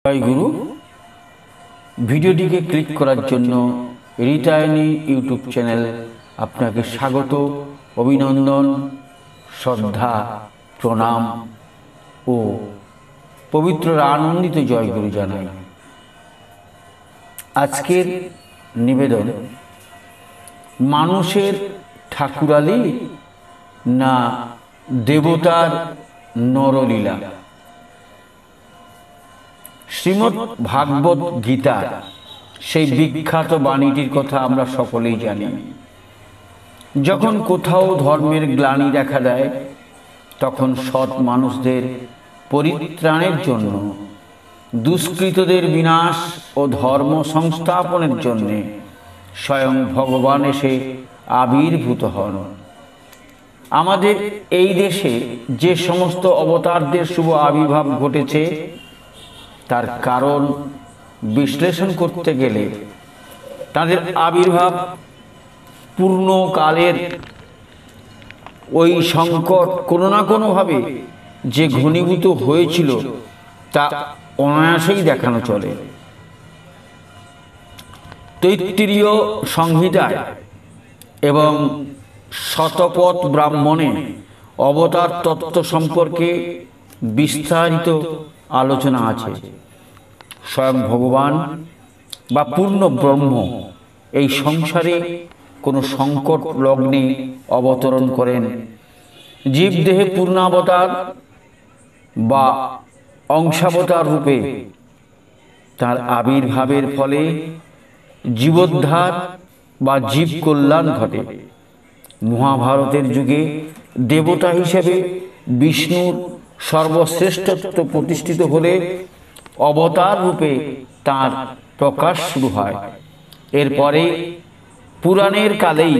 জয় গুরু। ভিডিওটিকে ক্লিক করার জন্য রিটায়ানি ইউটিউব চ্যানেল আপনাকে স্বাগত, অভিনন্দন, শ্রদ্ধা, প্রণাম ও পবিত্র আনন্দিত জয় গুরু জানাই। আজকের নিবেদন মানুষের ঠাকুরালি না দেবতার নরলীলা। শ্রীমদ্ ভাগবত গীতা সেই বিখ্যাত বাণীটির কথা আমরা সকলেই জানি। যখন কোথাও ধর্মের গ্লানি দেখা দেয় তখন সৎ মানুষদের পরিত্রাণের জন্য, দুষ্কৃতদের বিনাশ ও ধর্ম সংস্থাপনের জন্য স্বয়ং ভগবান এসে আবির্ভূত হন। আমাদের এই দেশে যে সমস্ত অবতারদের শুভ আবির্ভাব ঘটেছে তার কারণ বিশ্লেষণ করতে গেলে তাদের আবির্ভাব পূর্ণকালের ওই সংকট কোনো না কোনোভাবে যে ঘনীভূত হয়েছিল তা অনায়াসেই দেখানো চলে। তৈত্তিরীয় সংহিতায় এবং শতপথ ব্রাহ্মণে অবতার তত্ত্ব সম্পর্কে বিস্তারিত আলোচনা আছে। স্বয়ং ভগবান বা পূর্ণ ব্রহ্ম এই সংসারে কোনো সংকট লগ্নে অবতরণ করেন। জীবদেহে পূর্ণাবতার বা অংশাবতার রূপে তার আবির্ভাবের ফলে জীবোদ্ধার বা জীব কল্যাণ ঘটে। মহাভারতের যুগে দেবতা হিসেবে বিষ্ণুর সর্বশ্রেষ্ঠত্ব প্রতিষ্ঠিত হলে অবতার রূপে তার প্রকাশ শুরু হয়। এরপরে পুরাণের কালেই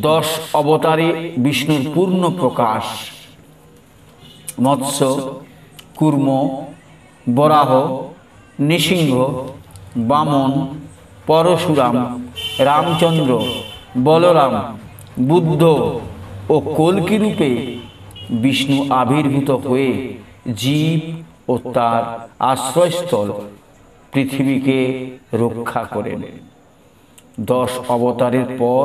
10 অবতারে বিষ্ণুর পূর্ণ প্রকাশ। মৎস্য, কূর্ম, বরাহ, নৃসিংহ, বামন, পরশুরাম, রামচন্দ্র, বলরাম, বুদ্ধ ও কল্কি রূপে বিষ্ণু আবির্ভূত হয়ে জীব ও তার আশ্রয়স্থল পৃথিবীকে রক্ষা করেন। 10 অবতারের পর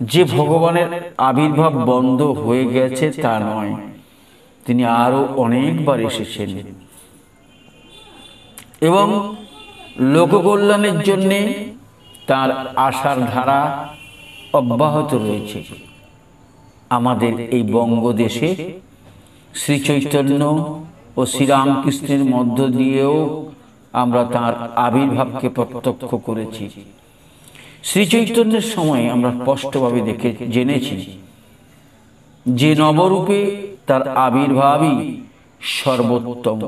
যে ভগবানের আবির্ভাব বন্ধ হয়ে গেছে তা নয়, তিনি আরো অনেকবার এসেছেন এবং লোককল্যাণের জন্যে তার আশার ধারা অব্যাহত রয়েছে। আমাদের এই বঙ্গদেশে শ্রী চৈতন্য ও শ্রীরামকৃষ্ণের মধ্য দিয়েও আমরা তার আবির্ভাবকে প্রত্যক্ষ করেছি। শ্রী চৈতন্যের সময় আমরা স্পষ্টভাবে জেনেছি যে নবরূপে তার আবির্ভাবই সর্বোত্তম।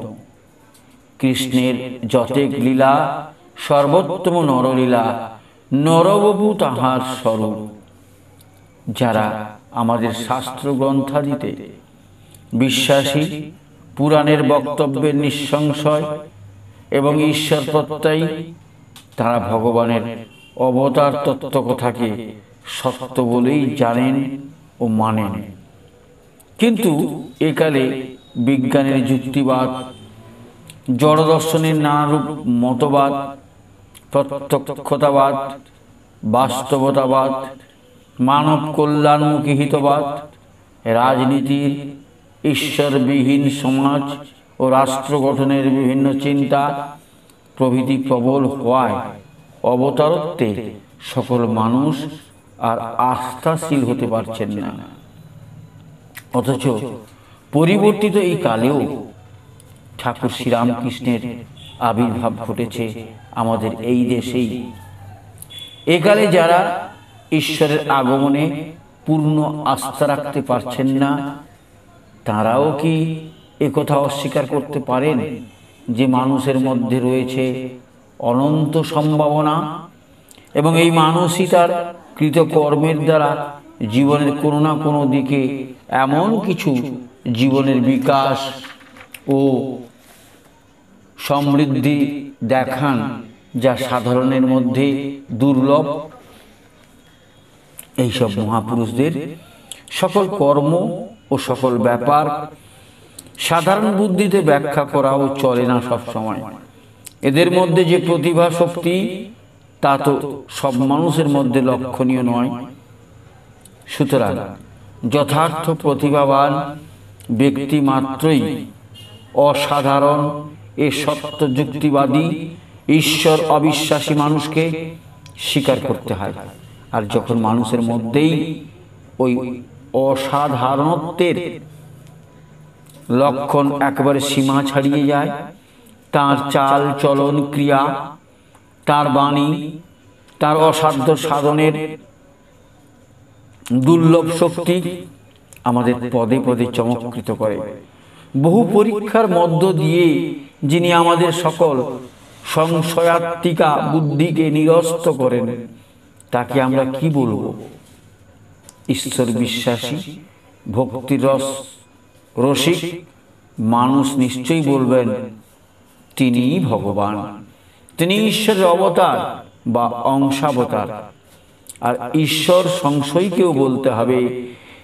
কৃষ্ণের যতেক লীলা সর্বোত্তম নরলীলা, নরবপু তাহার স্বরূপ। যারা আমাদের শাস্ত্র গ্রন্থাদিতে বিশ্বাসী, পুরাণের বক্তব্যের নিঃসংশয় এবং ঈশ্বর প্রত্যয়ী, তারা ভগবানের অবতার তত্ত্ব কথাকে সত্য বলেই জানেন ও মানেন। কিন্তু একালে বিজ্ঞানের যুক্তিবাদ, জড়দর্শনের নানারূপ মতবাদ, প্রত্যক্ষতাবাদ, বাস্তবতাবাদ, মানব কল্যাণমুখী হিতবাদ, রাজনীতির, ঈশ্বরবিহীন সমাজ ও রাষ্ট্র গঠনের বিভিন্ন চিন্তা প্রভৃতি প্রবল হওয়ায় অবতারত্বে সকল মানুষ আর আস্থাশীল হতে পারছেন না। অথচ পরিবর্তিত এই কালেও ঠাকুর শ্রীরামকৃষ্ণের আবির্ভাব ঘটেছে আমাদের এই দেশেই। একালে যারা ঈশ্বরের আগমনে পূর্ণ আস্থা রাখতে পারছেন না তারাও কি একথা অস্বীকার করতে পারেন যে মানুষের মধ্যে রয়েছে অনন্ত সম্ভাবনা এবং এই মানুষই তার কৃতকর্মের দ্বারা জীবনের কোনো না কোনো দিকে এমন কিছু জীবনের বিকাশ ও সমৃদ্ধি দেখান যা সাধারণের মধ্যে দুর্লভ। এইসব মহাপুরুষদের সকল কর্ম ও সকল ব্যাপার সাধারণ বুদ্ধিতে ব্যাখ্যা করাও চলে না সব সময়। এদের মধ্যে যে প্রতিভা শক্তি তা তো সব মানুষের মধ্যে লক্ষণীয় নয়। সুতরাং যথার্থ প্রতিভাবান ব্যক্তি মাত্রই অসাধারণ এ সত্য যুক্তিবাদী ঈশ্বর অবিশ্বাসী মানুষকে স্বীকার করতে হয়। আর যখন মানুষের মধ্যেই ওই অসাধারণত্বের লক্ষণ একেবারে সীমা ছাড়িয়ে যায়, তার চাল চলন ক্রিয়া, তার বাণী, তার অসাধ্য সাধনের দুর্লভ শক্তি আমাদের পদে পদে চমৎকৃত করে। বহু পরীক্ষার মধ্য দিয়ে যিনি আমাদের সকল সংশয়াত্মিকা বুদ্ধিকে নিরস্ত করেন, তাকে আমরা কি বলবো? ঈশ্বর বিশ্বাসী ভক্তির রসিক মানুষ নিশ্চয়ই বলবেন তিনিই ভগবান, তিনি ঈশ্বরের অবতার বা অংশাবতার। আর ঈশ্বর সংশয়কেও বলতে হবে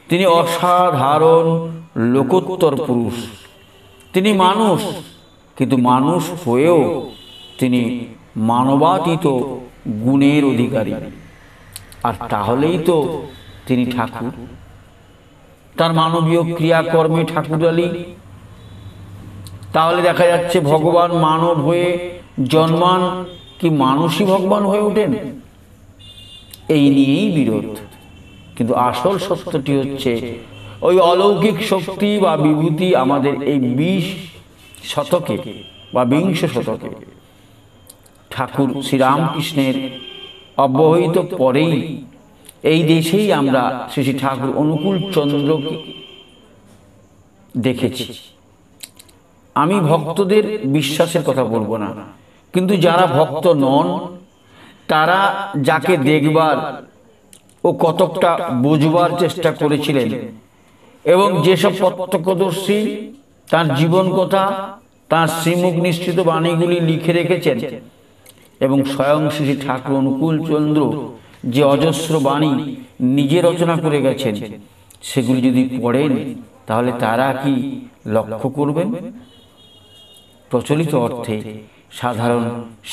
তিনি অসাধারণ লোকোত্তর পুরুষ। তিনি মানুষ, কিন্তু মানুষ হয়েও তিনি মানবাতীত গুণের অধিকারী। আর তাহলেই তো তিনি ঠাকুর। তার মানবীয় ক্রিয়াকর্মে ঠাকুরালি। তাহলে দেখা যাচ্ছে ভগবান মানব হয়ে জন্মান কি মানুষই ভগবান হয়ে ওঠেন? এই নিয়েই বিরোধ। কিন্তু আসল সত্যটি হচ্ছে ওই অলৌকিক শক্তি বা বিভূতি আমাদের এই 20 শতকে বা 20 শতকে ঠাকুর শ্রীরামকৃষ্ণের অব্যবহিত পরেই এই দেশেই আমরা শ্রী ঠাকুর অনুকূল চন্দ্রকে দেখেছি। আমি ভক্তদের বিশ্বাসের কথা বলবো না, কিন্তু যারা ভক্ত নন তারা যাকে দেখবার ও কতকটা বুঝবার চেষ্টা করেছিলেন এবং যেসব প্রত্যক্ষদর্শী তার জীবন কথা, তার শ্রীমুখ নিশ্চিত বাণীগুলি লিখে রেখেছেন এবং স্বয়ং শ্রী ঠাকুর অনুকূল চন্দ্র যে অজস্র বাণী নিজে রচনা করে গেছেন, সেগুলি যদি পড়েন তাহলে তারা কি লক্ষ্য করবেন? প্রচলিত অর্থে সাধারণ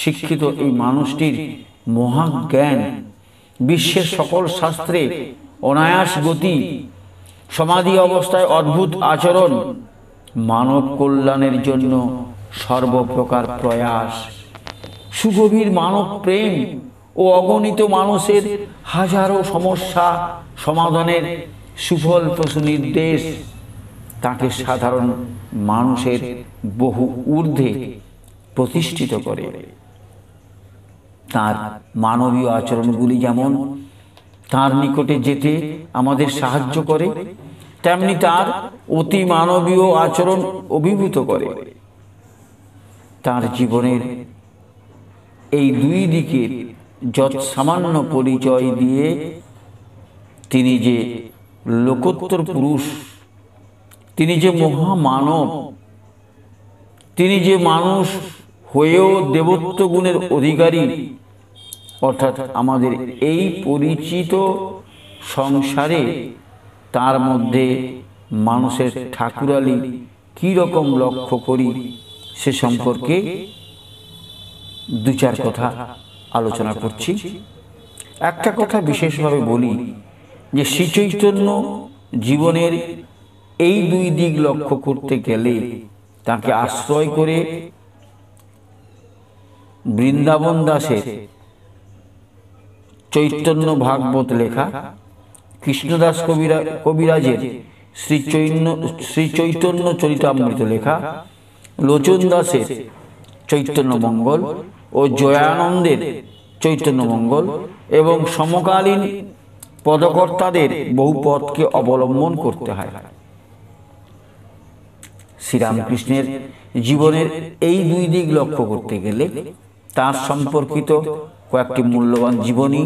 শিক্ষিত এই মানুষটির মহাজ্ঞান, বিশ্বের সকল শাস্ত্রে অনায়াস গতি, সমাধি অবস্থায় অদ্ভুত আচরণ, মানব কল্যাণের জন্য সর্বপ্রকার প্রয়াস, সুগভীর মানব প্রেম ও অগণিত মানুষের হাজারো সমস্যা সমাধানের সুফল প্রসূ নির্দেশ তাকে সাধারণ মানুষের বহু ঊর্ধ্বে প্রতিষ্ঠিত করে। তার মানবীয় আচরণগুলি যেমন তার নিকটে যেতে আমাদের সাহায্য করে, তেমনি তার অতি মানবীয় আচরণ অভিভূত করে। তার জীবনের এই দুই দিকের যৎ সামান্য পরিচয় দিয়ে তিনি যে লোকোত্তর পুরুষ, তিনি যে মহামানব, তিনি যে মানুষ হয়েও দেবত্ব গুণের অধিকারী, অর্থাৎ আমাদের এই পরিচিত সংসারে তার মধ্যে মানুষের ঠাকুরালি কী রকম লক্ষ্য করি সে সম্পর্কে দু চার কথা আলোচনা করছি। একটা কথা বিশেষভাবে বলি যে শ্রীচৈতন্য জীবনের এই দুই দিক লক্ষ্য করতে গেলে তাকে আশ্রয় করে বৃন্দাবন দাসের চৈতন্য ভাগবত লেখা, কৃষ্ণদাস কবিরাজের শ্রী চৈতন্য চরিতামৃত লেখা, লোচন দাসের চৈতন্য মঙ্গল ও জয়ানন্দের চৈতন্য মঙ্গল এবং সমকালীন পদকর্তাদের বহু পথকে অবলম্বন করতে হয়। শ্রীরামকৃষ্ণের জীবনের এই দুই দিক লক্ষ্য করতে গেলে তার সম্পর্কিত কয়েকটি মূল্যবান জীবনী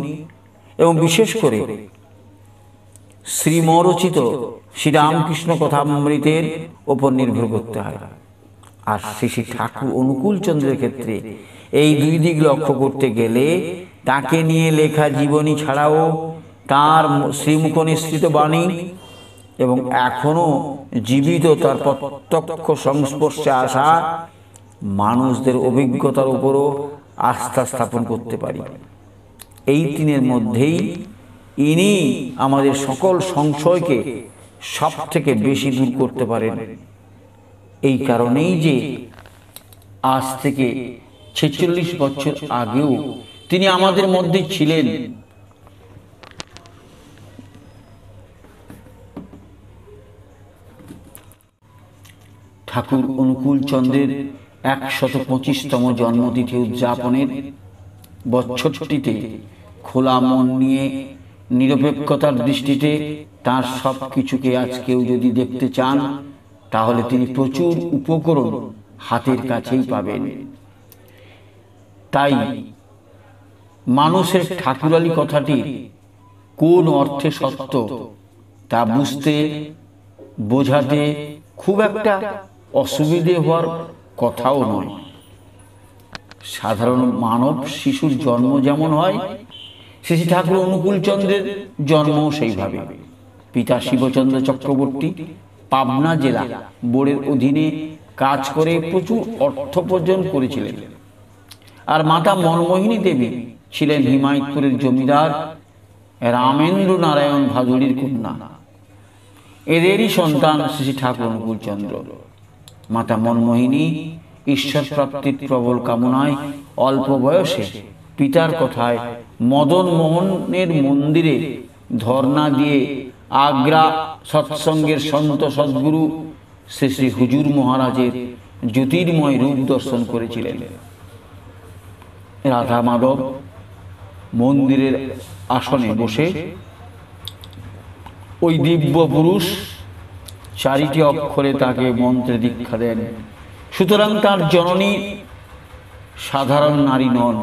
এবং বিশেষ করে শ্রীমরচিত শ্রীরামকৃষ্ণ কথামৃতের ওপর নির্ভর করতে হয়। আর শ্রী ঠাকুর অনুকূল চন্দ্রের ক্ষেত্রে এই দুই দিক লক্ষ্য করতে গেলে তাকে নিয়ে লেখা জীবনী ছাড়াও তার শ্রীমুখ নিঃসৃত বাণী এবং এখনো জীবিত তার প্রত্যক্ষ সংস্পর্শে আসা মানুষদের অভিজ্ঞতার উপরও আস্থা স্থাপন করতে পারি। এই তিনের মধ্যেই ইনি আমাদের সকল সংশয়কে সব থেকে বেশি দূর করতে পারেন। এই কারণেই যে আজ থেকে 46 বছর আগেও তিনি আমাদের মধ্যে ছিলেন। ঠাকুর অনুকূল চন্দ্রের 125তম জন্মতিথি উদযাপনের বছরটিতে খোলা মন নিয়ে নিরপেক্ষতার দৃষ্টিতে তার সব কিছুকে আজ কেউ যদি দেখতে চান, তাহলে তিনি প্রচুর উপকরণ হাতের কাছেই পাবেন। তাই মানুষের ঠাকুরালী কথাটি কোন অর্থে সত্য তা বুঝতে বোঝাতে খুব একটা অসুবিধে হওয়ার কথাও নয়। সাধারণ মানব শিশুর জন্ম যেমন হয়, শ্রী ঠাকুর অনুকূল চন্দ্রের জন্মও সেইভাবে। পিতা শিবচন্দ্র চক্রবর্তী পাবনা জেলা বোর্ডের অধীনে কাজ করে প্রচুর অর্থ উপার্জন করেছিলেন, আর মাতা মনমোহিনী দেবী ছিলেন হিমায়তপুরের জমিদার রামেন্দ্র নারায়ণ ভাদুড়ির কন্যা। এদেরই সন্তান শ্রী ঠাকুর অনুকূল চন্দ্র। মাতা মনমোহিনী ঈশ্বর প্রাপ্তির প্রবল কামনায় অল্প বয়সে পিতার কথায় মদন মোহনের মন্দিরে ধর্ণা দিয়ে আগ্রা সৎসঙ্গের সন্ত সদ্গুরু শ্রী শ্রী হুজুর মহারাজের জ্যোতির্ময় রূপ দর্শন করেছিলেন। রাধা মাধব মন্দিরের আসনে বসে ওই দিব্য পুরুষ 4টি অক্ষরে তাকে মন্ত্রে দীক্ষা দেন। সুতরাং তার জননী সাধারণ নারী নন,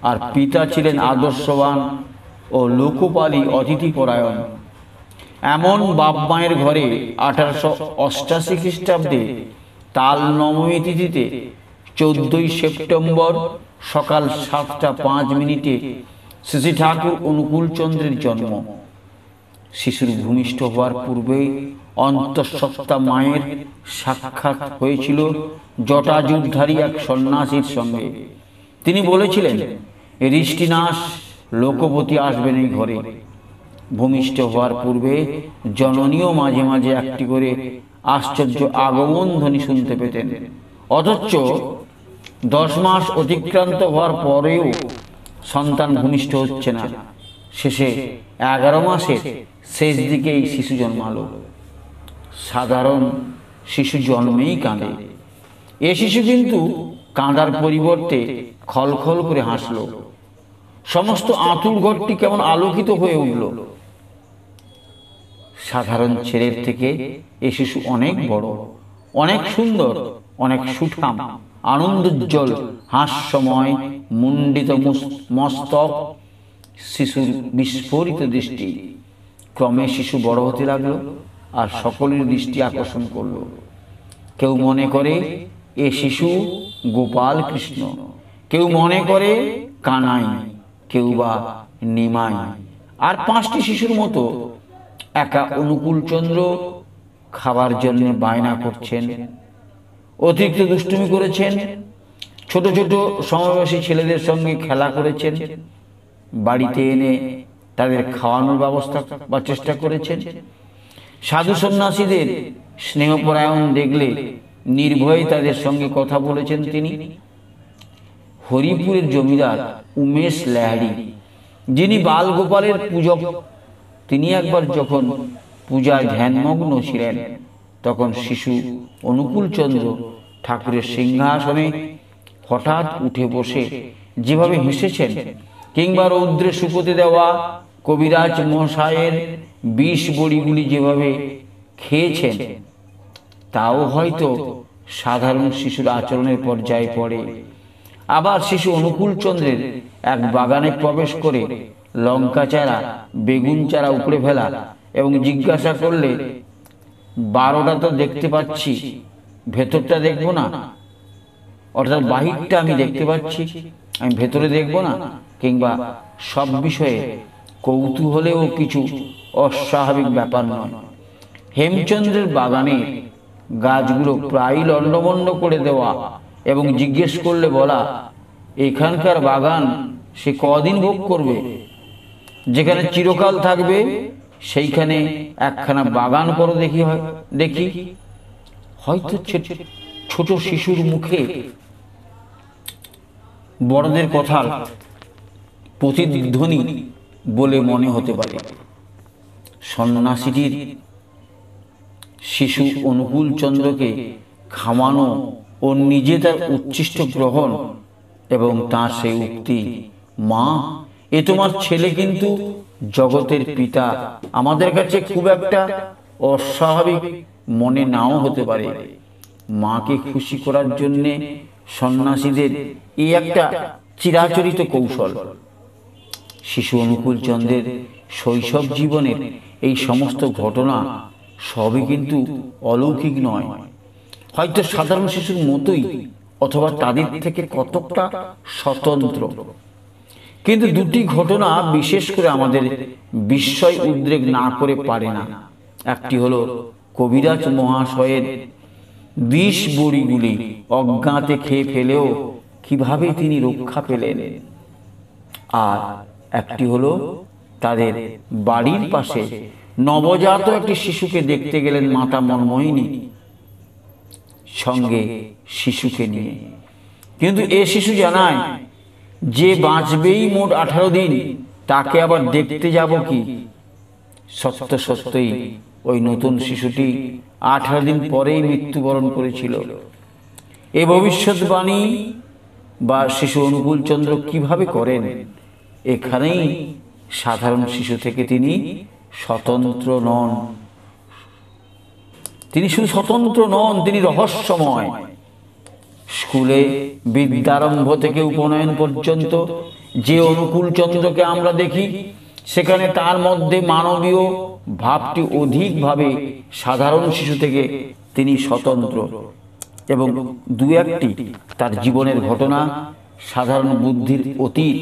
আর পিতা ছিলেন আদর্শবান ও লোকপালী অতিথিপরায়ণ। এমন বাপ মায়ের ঘরে 1888 খ্রিস্টাব্দে তাল নবমী তিথিতে 14ই সেপ্টেম্বর সকাল 7:05 শ্রী ঠাকুর অনুকূল চন্দ্রের জন্ম। শিশুর ভূমিষ্ঠ হওয়ার পূর্বে অন্তঃসত্ত্বা মায়ের সাক্ষাৎ হয়েছিল জটাজুটধারী এক সন্ন্যাসীর সঙ্গে। তিনি বলেছিলেন, ঋষ্টিনাশ লোকপতি আসবেন এই ঘরে। ভূমিষ্ঠ হওয়ার পূর্বে জননীও মাঝে মাঝে একটি করে আশ্চর্য আগমন ধ্বনি শুনতে পেতেন। অথচ 10 মাস অতিক্রান্ত হওয়ার পরেও সন্তান ভূমিষ্ঠ হচ্ছে না। শেষে 11 মাসের শেষ দিকেই শিশু জন্মালো। সাধারণ শিশু জন্মেই কাঁদে। এ শিশু কিন্তু কাঁদার পরিবর্তে খলখল করে হাসল। সমস্ত আঁতুর ঘরটি কেমন আলোকিত হয়ে উঠল। সাধারণ ছেলের থেকে এ শিশু অনেক বড়, অনেক সুন্দর, অনেক সুঠাম, আনন্দোজ্জ্বল, হাস্যময়, মুন্ডিত মস্তক, শিশুর বিস্ফোরিত দৃষ্টি। ক্রমে শিশু বড় হতে লাগলো আর সকলের দৃষ্টি আকর্ষণ করল। কেউ মনে করে এ শিশু গোপাল কৃষ্ণ, কেউ মনে করে কানাই, কেউ বা নিমাই। আর 5টি শিশুর মতো একা অনুকূল চন্দ্র খাবার জন্য বায়না করছেন, অতিরিক্ত দুষ্টুমি করেছেন, ছোট ছোট সমবয়সী ছেলেদের সঙ্গে খেলা করেছেন, বাড়িতে এনে তাদের খাওয়ানোর ব্যবস্থা বা চেষ্টা করেছেন। সাধু সন্ন্যাসীদের স্নেহপরায়ণ দেখলে নির্ভয়ে তাদের সঙ্গে কথা বলেছেন তিনি। হরিপুরের জমিদার উমেশ লাহিড়ী, যিনি বালগোপালের পূজক, তিনি একবার যখন পূজায় ধ্যানমগ্ন ছিলেন, তখন শিশু অনুকূল চন্দ্র ঠাকুরের সিংহাসনে হঠাৎ উঠে বসে যেভাবে হেসেছেন, কিংবা রৌদ্রে শুকোতে দেওয়া কবিরাজ মশায়ের বিষ বড়িগুলি যেভাবে খেয়েছেন, তাও হয়তো সাধারণ শিশুর আচরণের পর্যায়ে পড়ে। আবার শিশু অনুকূল চন্দ্রের এক বাগানে প্রবেশ করে লঙ্কা চারা, বেগুন চারা উপড়ে ফেলা এবং জিজ্ঞাসা করলে, 12টা তো দেখতে পাচ্ছি, ভেতরটা দেখবো না? অর্থাৎ বাহিরটা আমি দেখতে পাচ্ছি, আমি ভেতরে দেখবো না? কিংবা সব বিষয়ে কৌতূহলেও কিছু অস্বাভাবিক ব্যাপার নয়। হেমচন্দ্রের বাগানে গাছগুলো প্রায় লণ্ডভণ্ড করে দেওয়া এবং জিজ্ঞেস করলে বলা, এখানকার বাগান সে কদিন ভোগ করবে? যেখানে চিরকাল থাকবে সেইখানে একখানা বাগান করো দেখি। হয়তো ছোট শিশুর মুখে বড়দের কথার প্রতিধ্বনি বলে মনে হতে পারে। সন্ন্যাসীটির শিশু অনুকূল চন্দ্রকে খাওয়ানো ও নিজে তার উচ্ছিষ্ট গ্রহণ এবং তার সেই উক্তি, মা এ তোমার ছেলে কিন্তু জগতের পিতা, আমাদের কাছে খুব একটা অস্বাভাবিক মনে নাও হতে পারে। মাকে খুশি করার জন্যে সন্ন্যাসীদের এই একটা চিরাচরিত কৌশল। শিশু অনুকূল চন্দ্রের শৈশব জীবনের এই সমস্ত ঘটনা সবই কিন্তু অলৌকিক নয়, হয়তো সাধারণ শিশুর মতোই অথবা তাদের থেকে কতকটা স্বতন্ত্র। কিন্তু দুটি ঘটনা বিশেষ করে আমাদের বিস্ময় উদ্রেক না করে পারে না। একটি হলো কবিরাজ মহাশয়ের বিষ বড়িগুলি অজ্ঞাতে খেয়ে ফেলেও কিভাবে তিনি রক্ষা পেলেন, আর একটি হলো তাদের বাড়ির পাশে নবজাত একটি শিশুকে দেখতে গেলেন মাতা মনমোহিনী সঙ্গে শিশুকে নিয়ে। কিন্তু এ শিশু জানায় যে বাঁচবেই মোট 18 দিন, তাকে আবার দেখতে যাব কি? সত্যই ওই নতুন শিশুটি 18 দিন পরেই মৃত্যুবরণ করেছিল। এ ভবিষ্যৎবাণী বা শিশু অনুকূল চন্দ্র কিভাবে করেন? এখানেই সাধারণ শিশু থেকে তিনি স্বতন্ত্র নন। তিনি শুধু স্বতন্ত্র নন, তিনি রহস্যময়। স্কুলে বিদ্যারম্ভ থেকে উপনয়ন পর্যন্ত যে অনুকূল চন্দ্রকে আমরা দেখি, সেখানে তার মধ্যে মানবীয় ভাবটি অধিকভাবে সাধারণ শিশু থেকে তিনি স্বতন্ত্র, এবং দু একটি তার জীবনের ঘটনা সাধারণ বুদ্ধির অতীত।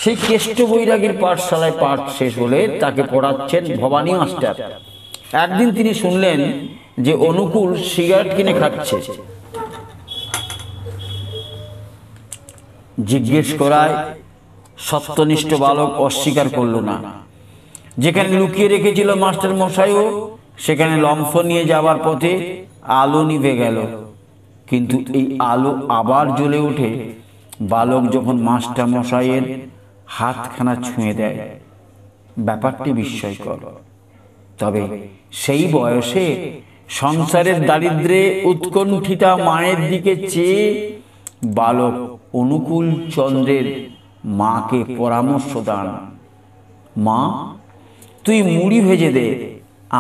সেই কেষ্ট বৈরাগীর পাঠশালায় পাঠ শেষ হলে তাকে পড়াচ্ছেন ভবানী মাস্টার। একদিন তিনি শুনলেন যে অনুকূল সিগারেট কিনে খাচ্ছে। জিজ্ঞেস করায় সত্যনিষ্ঠ বালক অস্বীকার করল না। যেখানে লুকিয়ে রেখেছিল মাস্টার মশাইও, সেখানে লম্ফ নিয়ে যাবার পথে আলো নিভে গেল। কিন্তু এই আলো আবার জ্বলে ওঠে বালক যখন মাস্টার মশাইয়ের হাতখানা ছুঁয়ে দেয়। ব্যাপারটি বিস্ময়কর। তবে সেই বয়সে সংসারের দারিদ্র্যে উৎকণ্ঠিতা মায়ের দিকে চেয়ে বালক অনুকূল চন্দ্রের মাকে পরামর্শ দেন, মা তুই মুড়ি ভেজে দে,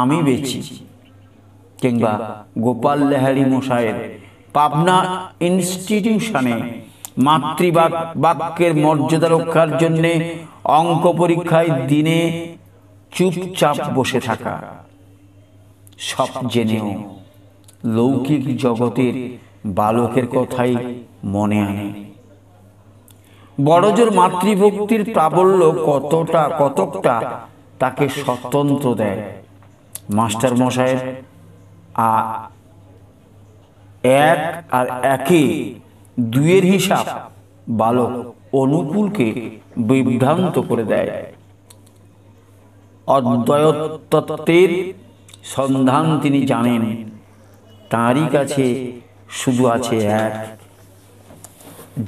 আমি বেচি। কিংবা গোপাল লাহিড়ী মশাইয়ের পাবনা ইনস্টিটিউশনে মাতৃবাক্যের মর্যাদা রক্ষার জন্য অঙ্ক পরীক্ষায় দিনে চুপচাপ বসে থাকা। সব জেনেও লৌকিক জগতের বালকের কথাই মনে আনে। বড়জোর মাতৃভক্তির প্রাবল্য কতকটা তাকে স্বতন্ত্র দেয়। মাস্টার মশাইয়ের এক আর একে দুইয়ের হিসাব বালক অনুকূলকে বিভ্রান্ত করে দেয়। অদ্বৈত তত্ত্বের সন্ধান তিনি জানেন, তাঁরই কাছে শুধু আছে এক,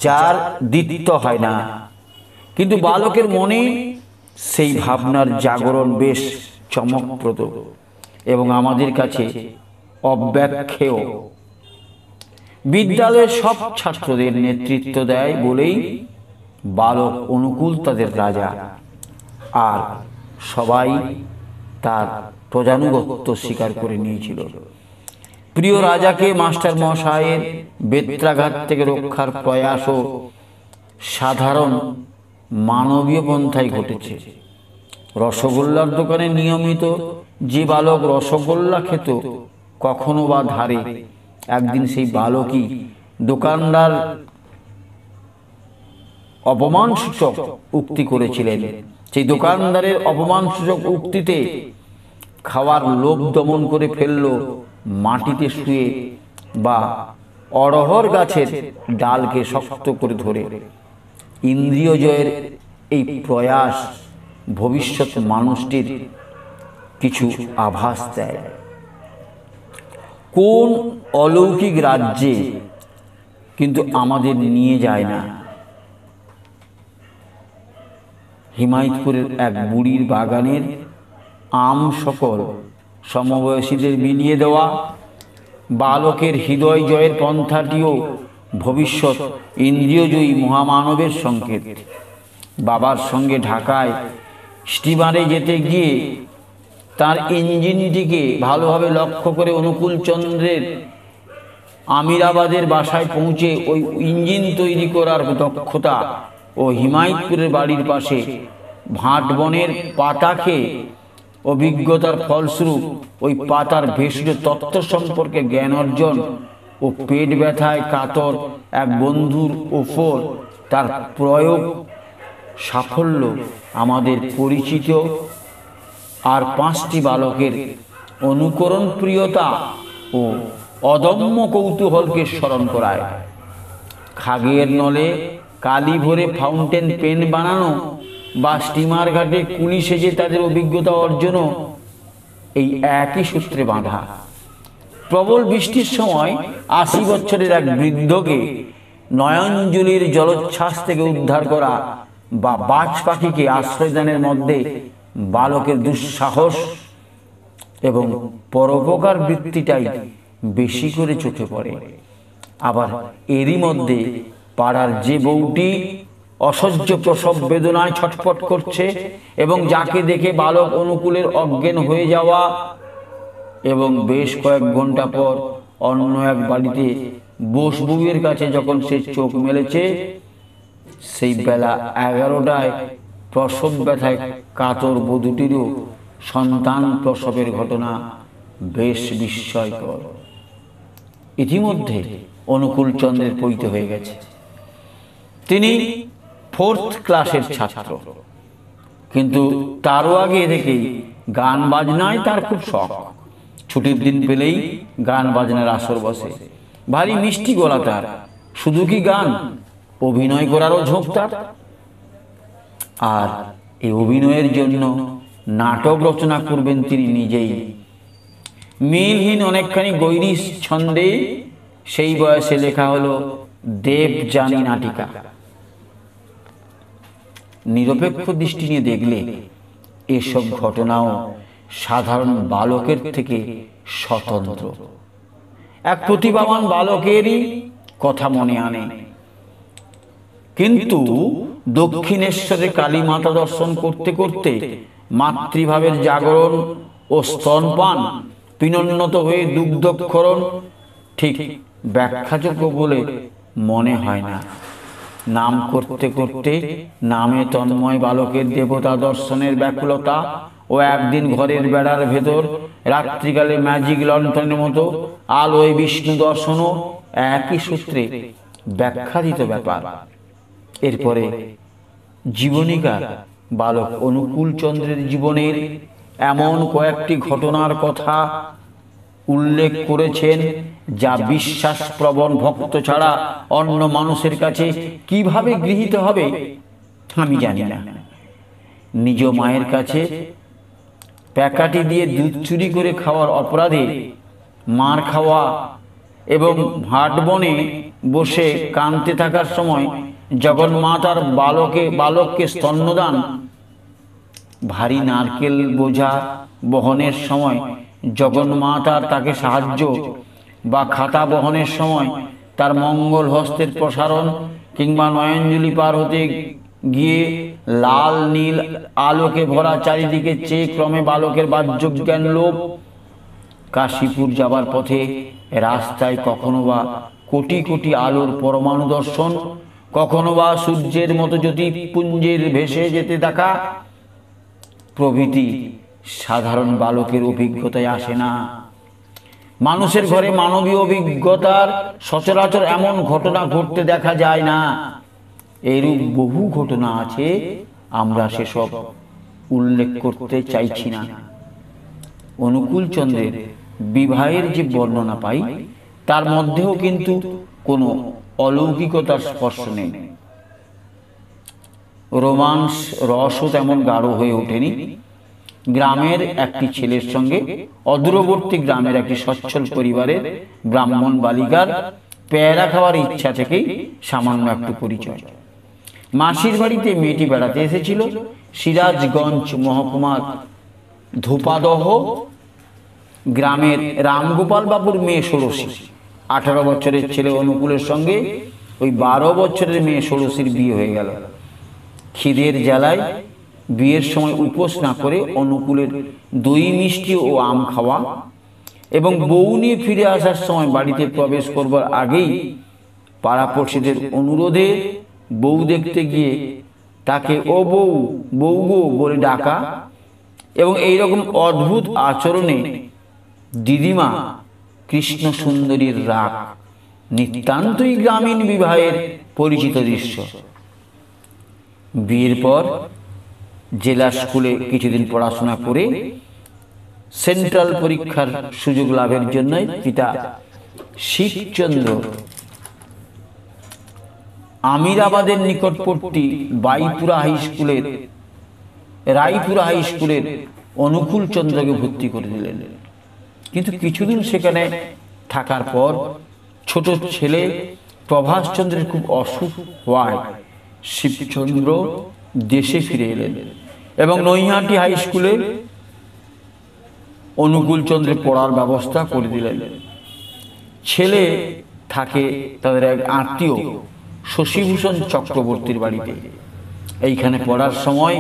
যার দ্বিতীয় হয় না। কিন্তু বালকের মনে সেই ভাবনার জাগরণ বেশ চমকপ্রদ এবং আমাদের কাছে অব্যাখ্যেয়। বিদ্যালয়ের সব ছাত্রদের নেতৃত্ব দেয় বলেই বালক অনুকূল তাদের রাজা, আর সবাই তার প্রজানুগত্য স্বীকার করে নিয়েছিল। প্রিয় রাজাকে মাস্টার মশাইয়ের বেত্রাঘাত থেকে রক্ষার প্রয়াসও সাধারণ মানবীয় পন্থায় ঘটেছে। রসগোল্লার দোকানে নিয়মিত যে বালক রসগোল্লা খেত কখনো বা ধারে, একদিন সেই বালকই দোকানদার অপমানসূচক উক্তি করেছিলেন। সেই দোকানদারের অপমানসূচক উক্তিতে খাওয়ার লোভ দমন করে ফেলল মাটিতে শুয়ে বা অড়হর গাছের ডালকে শক্ত করে ধরে। ইন্দ্রিয় জয়ের এই প্রয়াস ভবিষ্যৎ মানুষটির কিছু আভাস দেয়। কোন অলৌকিক রাজ্যে কিন্তু আমাদের নিয়ে যায় না। হিমায়তপুরের এক বুড়ির বাগানের আম সকল সমবয়সীদের বিলিয়ে দেওয়া, বালকের হৃদয় জয়ের পন্থাটিও ভবিষ্যৎ ইন্দ্রিয়জয়ী মহামানবের সংকেত। বাবার সঙ্গে ঢাকায় স্টিমারে যেতে গিয়ে তার ইঞ্জিনটিকে ভালোভাবে লক্ষ্য করে অনুকূলচন্দ্রের আমিরাবাদের বাসায় পৌঁছে ওই ইঞ্জিন তৈরি করার দক্ষতা ও হিমায়তপুরের বাড়ির পাশে ভাট বনের পাতা খেয়ে অভিজ্ঞতার ফলস্বরূপ ওই পাতার ভেষজ তত্ত্ব সম্পর্কে জ্ঞান অর্জন ও পেট ব্যথায় কাতর এক বন্ধুর ওপর তার প্রয়োগ সাফল্য আমাদের পরিচিত আর 5টি বালকের অনুকরণ প্রিয়তা ও অদম্য কৌতূহলকে স্মরণ করায়। খাগের নলে কালি ভরে ফাউন্টেন পেন বানানো বা স্টিমার ঘাটে কুলি সেজে তাদের অভিজ্ঞতা অর্জনও এই একই সূত্রে বাঁধা। প্রবল বৃষ্টির সময় 80 বছরের এক বৃদ্ধকে নয়নজলির জলোচ্ছ্বাস থেকে উদ্ধার করা বা বাজ পাখিকে আশ্রয়দানের মধ্যে বালকের দুঃসাহস এবং পরোপকার বৃত্তিটাই বেশি করে চোখে পড়ে। আবার এরই মধ্যে পাড়ার যে বউটি অসহ্য প্রসব বেদনায় ছটফট করছে এবং যাকে দেখে বালক অনুকূলের অজ্ঞান হয়ে যাওয়া এবং বেশ কয়েক ঘন্টা পর অন্য এক বাড়িতে বোস বউয়ের কাছে যখন সে চোখ মেলেছে, সেই বেলা 11টায় প্রসব ব্যথায় কাতর বধূটিরও সন্তান প্রসবের ঘটনা বেশ বিস্ময়কর। ইতিমধ্যে অনুকূলচন্দ্রের পৈতে হয়ে গেছে। তিনি 4th ক্লাসের ছাত্র, কিন্তু তারও আগে থেকেই গান বাজনায় তার খুব শখ। ছুটির দিন পেলেই গান বাজনার আসর বসে। ভারী মিষ্টি গলা তার। শুধু কি গান, অভিনয় করারও ঝোঁক তার। আর এই অভিনয়ের জন্য নাটক রচনা করবেন তিনি নিজেই। মিলহীন অনেকখানি গৈরিশ ছন্দে সেই বয়সে লেখা হলো দেবযানী নাটিকা। নিরপেক্ষ দৃষ্টি নিয়ে দেখলে এসব ঘটনাও সাধারণ বালকের থেকে স্বতন্ত্র। এক প্রতিভাবান বালকেরই কথা মনে আনে। কিন্তু দক্ষিণেশ্বরে কালী মাতা দর্শন করতে করতে মাতৃভাবের জাগরণ ও স্তনপান, পিনোন্নত হয়ে দুগ্ধক্ষরণ ঠিক ব্যাখ্যাযোগ্য বলে মনে হয় না। নাম করতে করতে নামে তন্ময় বালকের দেবতা দর্শনের ব্যাকুলতা ও একদিন ঘরের বেড়ার ভেতর রাত্রিকালে ম্যাজিক লণ্ঠনের মতো আলোয় বিষ্ণু দর্শনও একই সূত্রে ব্যাখ্যাদিত ব্যাপার। এরপরে জীবনীকার বালক অনুকূলচন্দ্রের জীবনের এমন কয়েকটি ঘটনার কথা উল্লেখ করেছেন যা বিশ্বাসপ্রবণ ভক্ত ছাড়া অন্য মানুষের কাছে কিভাবে গৃহীত হবে আমি জানি না। নিজ মায়ের কাছে প্যাকাটি দিয়ে দুধ চুরি করে খাওয়ার অপরাধে মার খাওয়া এবং ভাট বনে বসে কাঁদতে থাকার সময় জগন্মাতার বালককে স্তন্যদান, ভারী নারকেল বোঝা বহনের সময় জগন্মাতার তাকে সাহায্য বা খাতা বহনের সময় তার মঙ্গল হস্তের প্রসারণ, কিংবা নয়নজলি পার হতে গিয়ে লাল নীল আলোকে ভরা চারিদিকে চেয়ে ক্রমে বালকের বাহ্যজ্ঞান লোপ, কাশীপুর যাবার পথে রাস্তায় কখনো বা কোটি কোটি আলোর পরমাণু দর্শন, কখনো বা সূর্যের মতো জ্যোতিপুঞ্জের ভেসে যেতে দেখা প্রভৃতি সাধারণ বালকের অভিজ্ঞতায় আসে না। মানুষের ঘরে মানবীয় অভিজ্ঞতার সচরাচর এমন ঘটনা ঘটতে দেখা যায় না। এরূপ বহু ঘটনা আছে, আমরা সেসব উল্লেখ করতে চাইছি না। অনুকূল চন্দ্রের বিবাহের যে বর্ণনা পাই তার মধ্যেও কিন্তু কোনো অলৌকিকতার স্পর্শ নেই। রোমান্স রসও তেমন গাঢ় হয়ে ওঠেনি। গ্রামের একটি ছেলের সঙ্গে অদূরবর্তী গ্রামের একটি সচ্ছল পরিবারের ব্রাহ্মণ বালিকার পেয়ারা খাওয়ার ইচ্ছা থেকেই সামান্য একটু পরিচয়। মাসির বাড়িতে মেয়েটি বেড়াতে এসেছিল সিরাজগঞ্জ মহকুমার ধূপাদহ গ্রামের রামগোপাল বাবুর মেয়ে ষোড়শী। 18 বছরের ছেলে অনুকূলের সঙ্গে ওই 12 বছরের মেয়ে ষোড়শীর বিয়ে হয়ে গেল। খিদের জ্বালায় বিয়ের সময় উপোস না করে অনুকূলের দই মিষ্টি ও আম খাওয়া এবং বউ নিয়ে ফিরে আসার সময় বাড়িতে প্রবেশ করবার আগেই পাড়াপড়শিদের অনুরোধে বউ দেখতে গিয়ে তাকে ও বউ, বউ গো বলে ডাকা এবং এইরকম অদ্ভুত আচরণে দিদিমা কৃষ্ণ সুন্দরীর রাগ নিতান্তই গ্রামীণ বিবাহের পরিচিত দৃশ্য। বিয়ের পর জেলা স্কুলে কিছুদিন পড়াশোনা করে সেন্ট্রাল পরীক্ষার সুযোগ লাভের জন্য পিতা শিবচন্দ্র আমিরাবাদের নিকটবর্তী রায়পুরা হাই স্কুলের অনুকূল চন্দ্রকে ভর্তি করে দিলেন। কিন্তু কিছুদিন সেখানে থাকার পর ছোট ছেলে প্রভাস চন্দ্রের খুব অসুখ হওয়ায় শিবচন্দ্র দেশে ফিরে এলেন এবং নৈহাটি হাই স্কুলে অনুকূল চন্দ্রের পড়ার ব্যবস্থা করে দিলেন। ছেলে থাকে তাদের এক আত্মীয় শশীভূষণ চক্রবর্তীর বাড়িতে। এইখানে পড়ার সময়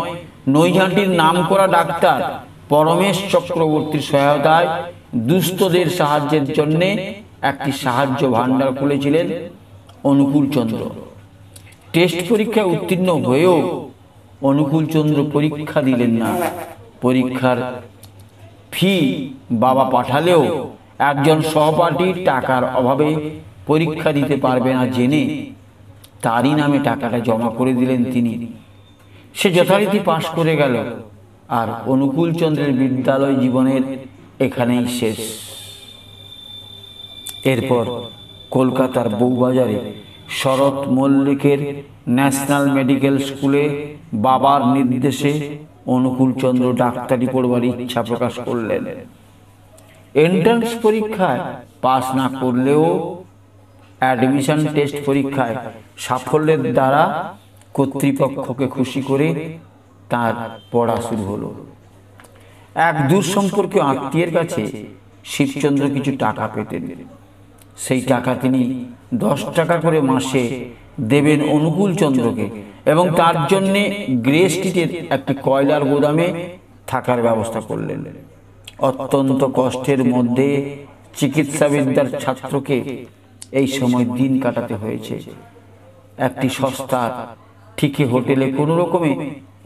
নৈহাটির নামকরা ডাক্তার পরমেশ চক্রবর্তীর সহায়তায় দুস্থদের সাহায্যের জন্য একটি সাহায্য ভাণ্ডার খুলেছিলেন অনুকূল চন্দ্র। টেস্ট পরীক্ষায় উত্তীর্ণ হয়েও অনুকূল চন্দ্র পরীক্ষা দিলেন না। পরীক্ষার ফি বাবা পাঠালেও একজন সহপাঠী টাকার অভাবে পরীক্ষা দিতে পারবে না জেনে তারই নামে টাকাটা জমা করে দিলেন তিনি। সে যথারীতি পাশ করে গেল আর অনুকূল চন্দ্রের বিদ্যালয় জীবনের এখানেই শেষ। এরপর কলকাতার বউবাজারে শরৎ মল্লিকের ন্যাশনাল মেডিকেল স্কুলে বাবার নির্দেশে অনুকূল চন্দ্র ডাক্তারি পড়বার ইচ্ছা প্রকাশ করলেন। এন্ট্রান্স পরীক্ষায় পাস না করলেও অ্যাডমিশন টেস্ট পরীক্ষায় সাফল্যের দ্বারা কর্তৃপক্ষকে খুশি করে তার পড়া শুরু হলো। এক দূর সম্পর্কীয় আত্মীয়ের কাছে শিবচন্দ্র কিছু টাকা পেতেন। সেই টাকা তিনি 10 টাকা করে মাসে দেবেন অনুকূল চন্দ্রকে এবং তার জন্য গ্রে স্ট্রিটের একটি কয়লার গোদামে থাকার ব্যবস্থা করলেন। অত্যন্ত কষ্টের মধ্যে চিকিৎসাবিদ্যার ছাত্রকে এই সময় দিন কাটাতে হয়েছে। একটি সস্তা ঠিকই হোটেলে কোনো রকমে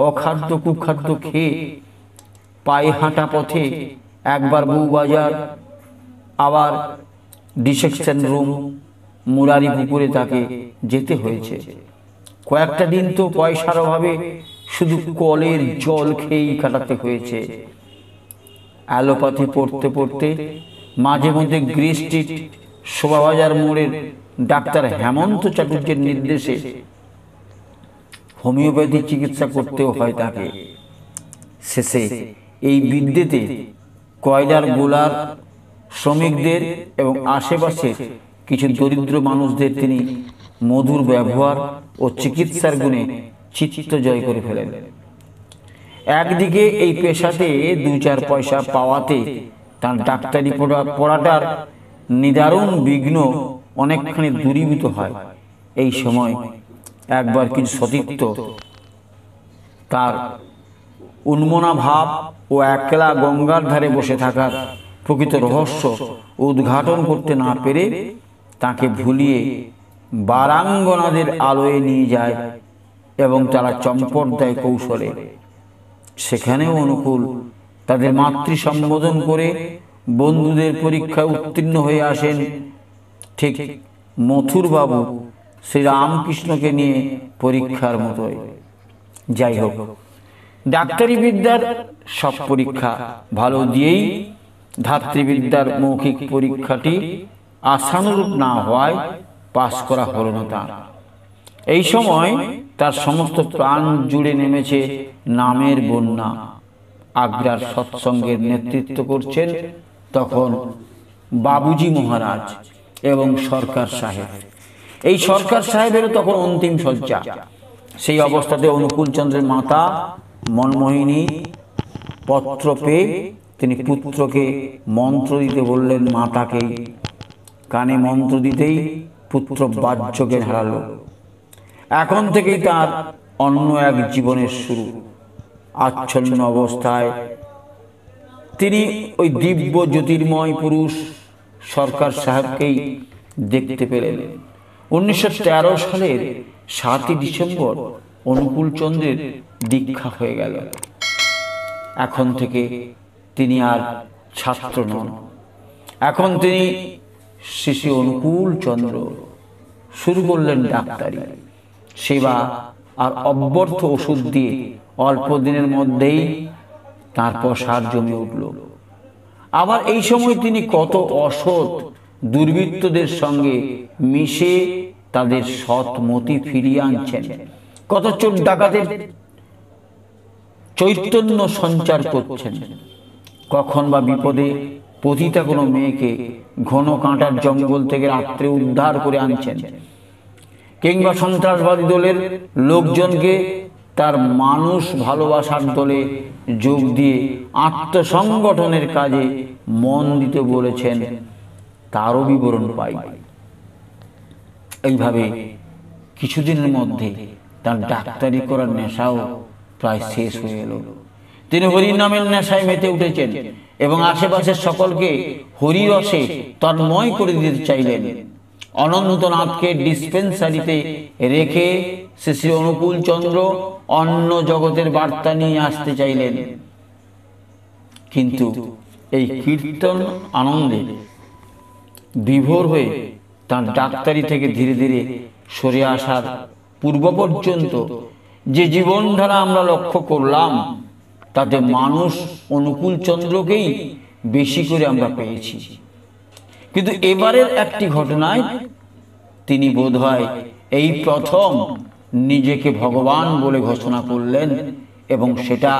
অখাদ্য কুখাদ্য খেয়ে পায়ে হাঁটা পথে একবার বউবাজার, আবার ডিসেকশন রুম, মুরারি পুকুরে তাকে যেতে হয়েছে। কয়েকটা দিন তো পয়সার অভাবে শুধু কলের জল খেয়েই কাটাতে হয়েছে। অ্যালোপ্যাথি পড়তে পড়তে মাঝে মধ্যে গ্রে স্ট্রিট শোভাবাজার মোড়ের ডাক্তার হেমন্ত চাটুর্যের নির্দেশে হোমিওপ্যাথি চিকিৎসা করতেও হয় তাকে। শেষে এই বিদ্যেতে কয়লার গোলার শ্রমিকদের এবং আশেপাশে কিছু দরিদ্র মানুষদের তিনি মধুর ব্যবহার ও চিকিৎসার গুণে চিত্ত জয় করে ফেলেন। একদিকে এই পেশাতে 2-4 পয়সা পাওয়াতে তার ডাক্তারি পড়াটার নিদারুণ বিঘ্ন অনেকখানি দূরীভূত হয়। এই সময় একবার কিছু সতীর্থ তার উন্মনা ভাব ও একলা গঙ্গার ধারে বসে থাকার প্রকৃত রহস্য উদ্ঘাটন করতে না পেরে তাকে ভুলিয়ে বারাঙ্গনাদের আলোয় নিয়ে যায় এবং তারা চম্পট দেয় কৌশলে। সেখানেও অনুকূল তাদের মাতৃ সম্বোধন করে বন্ধুদের পরীক্ষায় উত্তীর্ণ হয়ে আসেন। ঠিক মথুর বাবু শ্রী রামকৃষ্ণকে নিয়ে পরীক্ষার মতোই। যাই হোক, ডাক্তারি বিদ্যার সব পরীক্ষা ভালো দিয়েই ধাত্রীবিদ্যার মৌখিক পরীক্ষাটি আশানুরূপ না হওয়ায় পাশ করা হলো না তার। এই সময় তার সমস্ত প্রাণ জুড়ে নেমেছে নামের বন্যা। আগ্রার সৎসঙ্গের নেতৃত্ব করছেন তখন বাবুজি মহারাজ এবং সরকার সাহেব। এই সরকার সাহেবেরও তখন অন্তিম শয্যা। সেই অবস্থাতে অনুকূলচন্দ্রের মাতা মনমোহিনী পত্র পেয়ে তিনি পুত্রকে মন্ত্র দিতে বললেন। মাতাকে কানে মন্ত্র দিতেই পুত্র বাহ্যজ্ঞান হারালো। এখন থেকেই তার অন্য এক জীবনের শুরু। আচ্ছন্ন অবস্থায় তিনি ওই দিব্য জ্যোতির্ময় পুরুষ সরকার সাহেবকেই দেখতে পেলেন। 1913 সালের 7ই ডিসেম্বর অনুকূলচন্দ্রের দীক্ষা হয়ে গেল। এখন থেকে তিনি আর ছাত্র নন, এখন তিনি শ্রী শ্রী অনুকূলচন্দ্র। শুরু করলেন ডাক্তারি সেবা আর অব্যর্থ ওষুধ দিয়ে অল্প দিনের মধ্যেই তার প্রসার জমে উঠল। আবার এই সময় তিনি কত অসৎ দুর্বৃত্তদের সঙ্গে মিশে তাদের সৎ মতি ফিরিয়ে আনছেন, কত চোর ডাকাতের চৈতন্য সঞ্চার করছেন, কখন বা বিপদে পতিতা কোনো মেয়েকে ঘন কাঁটার জঙ্গল থেকে রাত্রে উদ্ধার করে আনছেন, কিংবা সন্ত্রাসবাদী দলের লোকজনকে তার মানুষ ভালোবাসার দলে যোগ দিয়ে আত্মসংগঠনের কাজে মন দিতে বলেছেন, তারও বিবরণ পাই। এইভাবে কিছুদিনের মধ্যে তার ডাক্তারি করার নেশাও প্রায় শেষ হয়ে এলো। তিনি হরির নামের নেশায় মেতে উঠেছেন এবং আশেপাশের সকলকে হরিরসে তন্ময় করে দিতে চাইলেন। অনন্তনাথকে ডিসপেন্সারিতে রেখে শ্রী শ্রী অনুকূলচন্দ্র অন্য জগতের বার্তা নিয়ে আসতে চাইলেন। কিন্তু এই কীর্তন আনন্দে বিভোর হয়ে তার ডাক্তারি থেকে ধীরে ধীরে সরে আসার পূর্ব পর্যন্ত যে জীবনধারা আমরা লক্ষ্য করলাম, তাতে মানুষ অনুকূলচন্দ্রকেই বেশি করে আমরা পেয়েছি। কিন্তু এবারের একটি ঘটনায় তিনি বোধহয় এই প্রথম নিজেকে ভগবান বলে ঘোষণা করলেন, এবং সেটা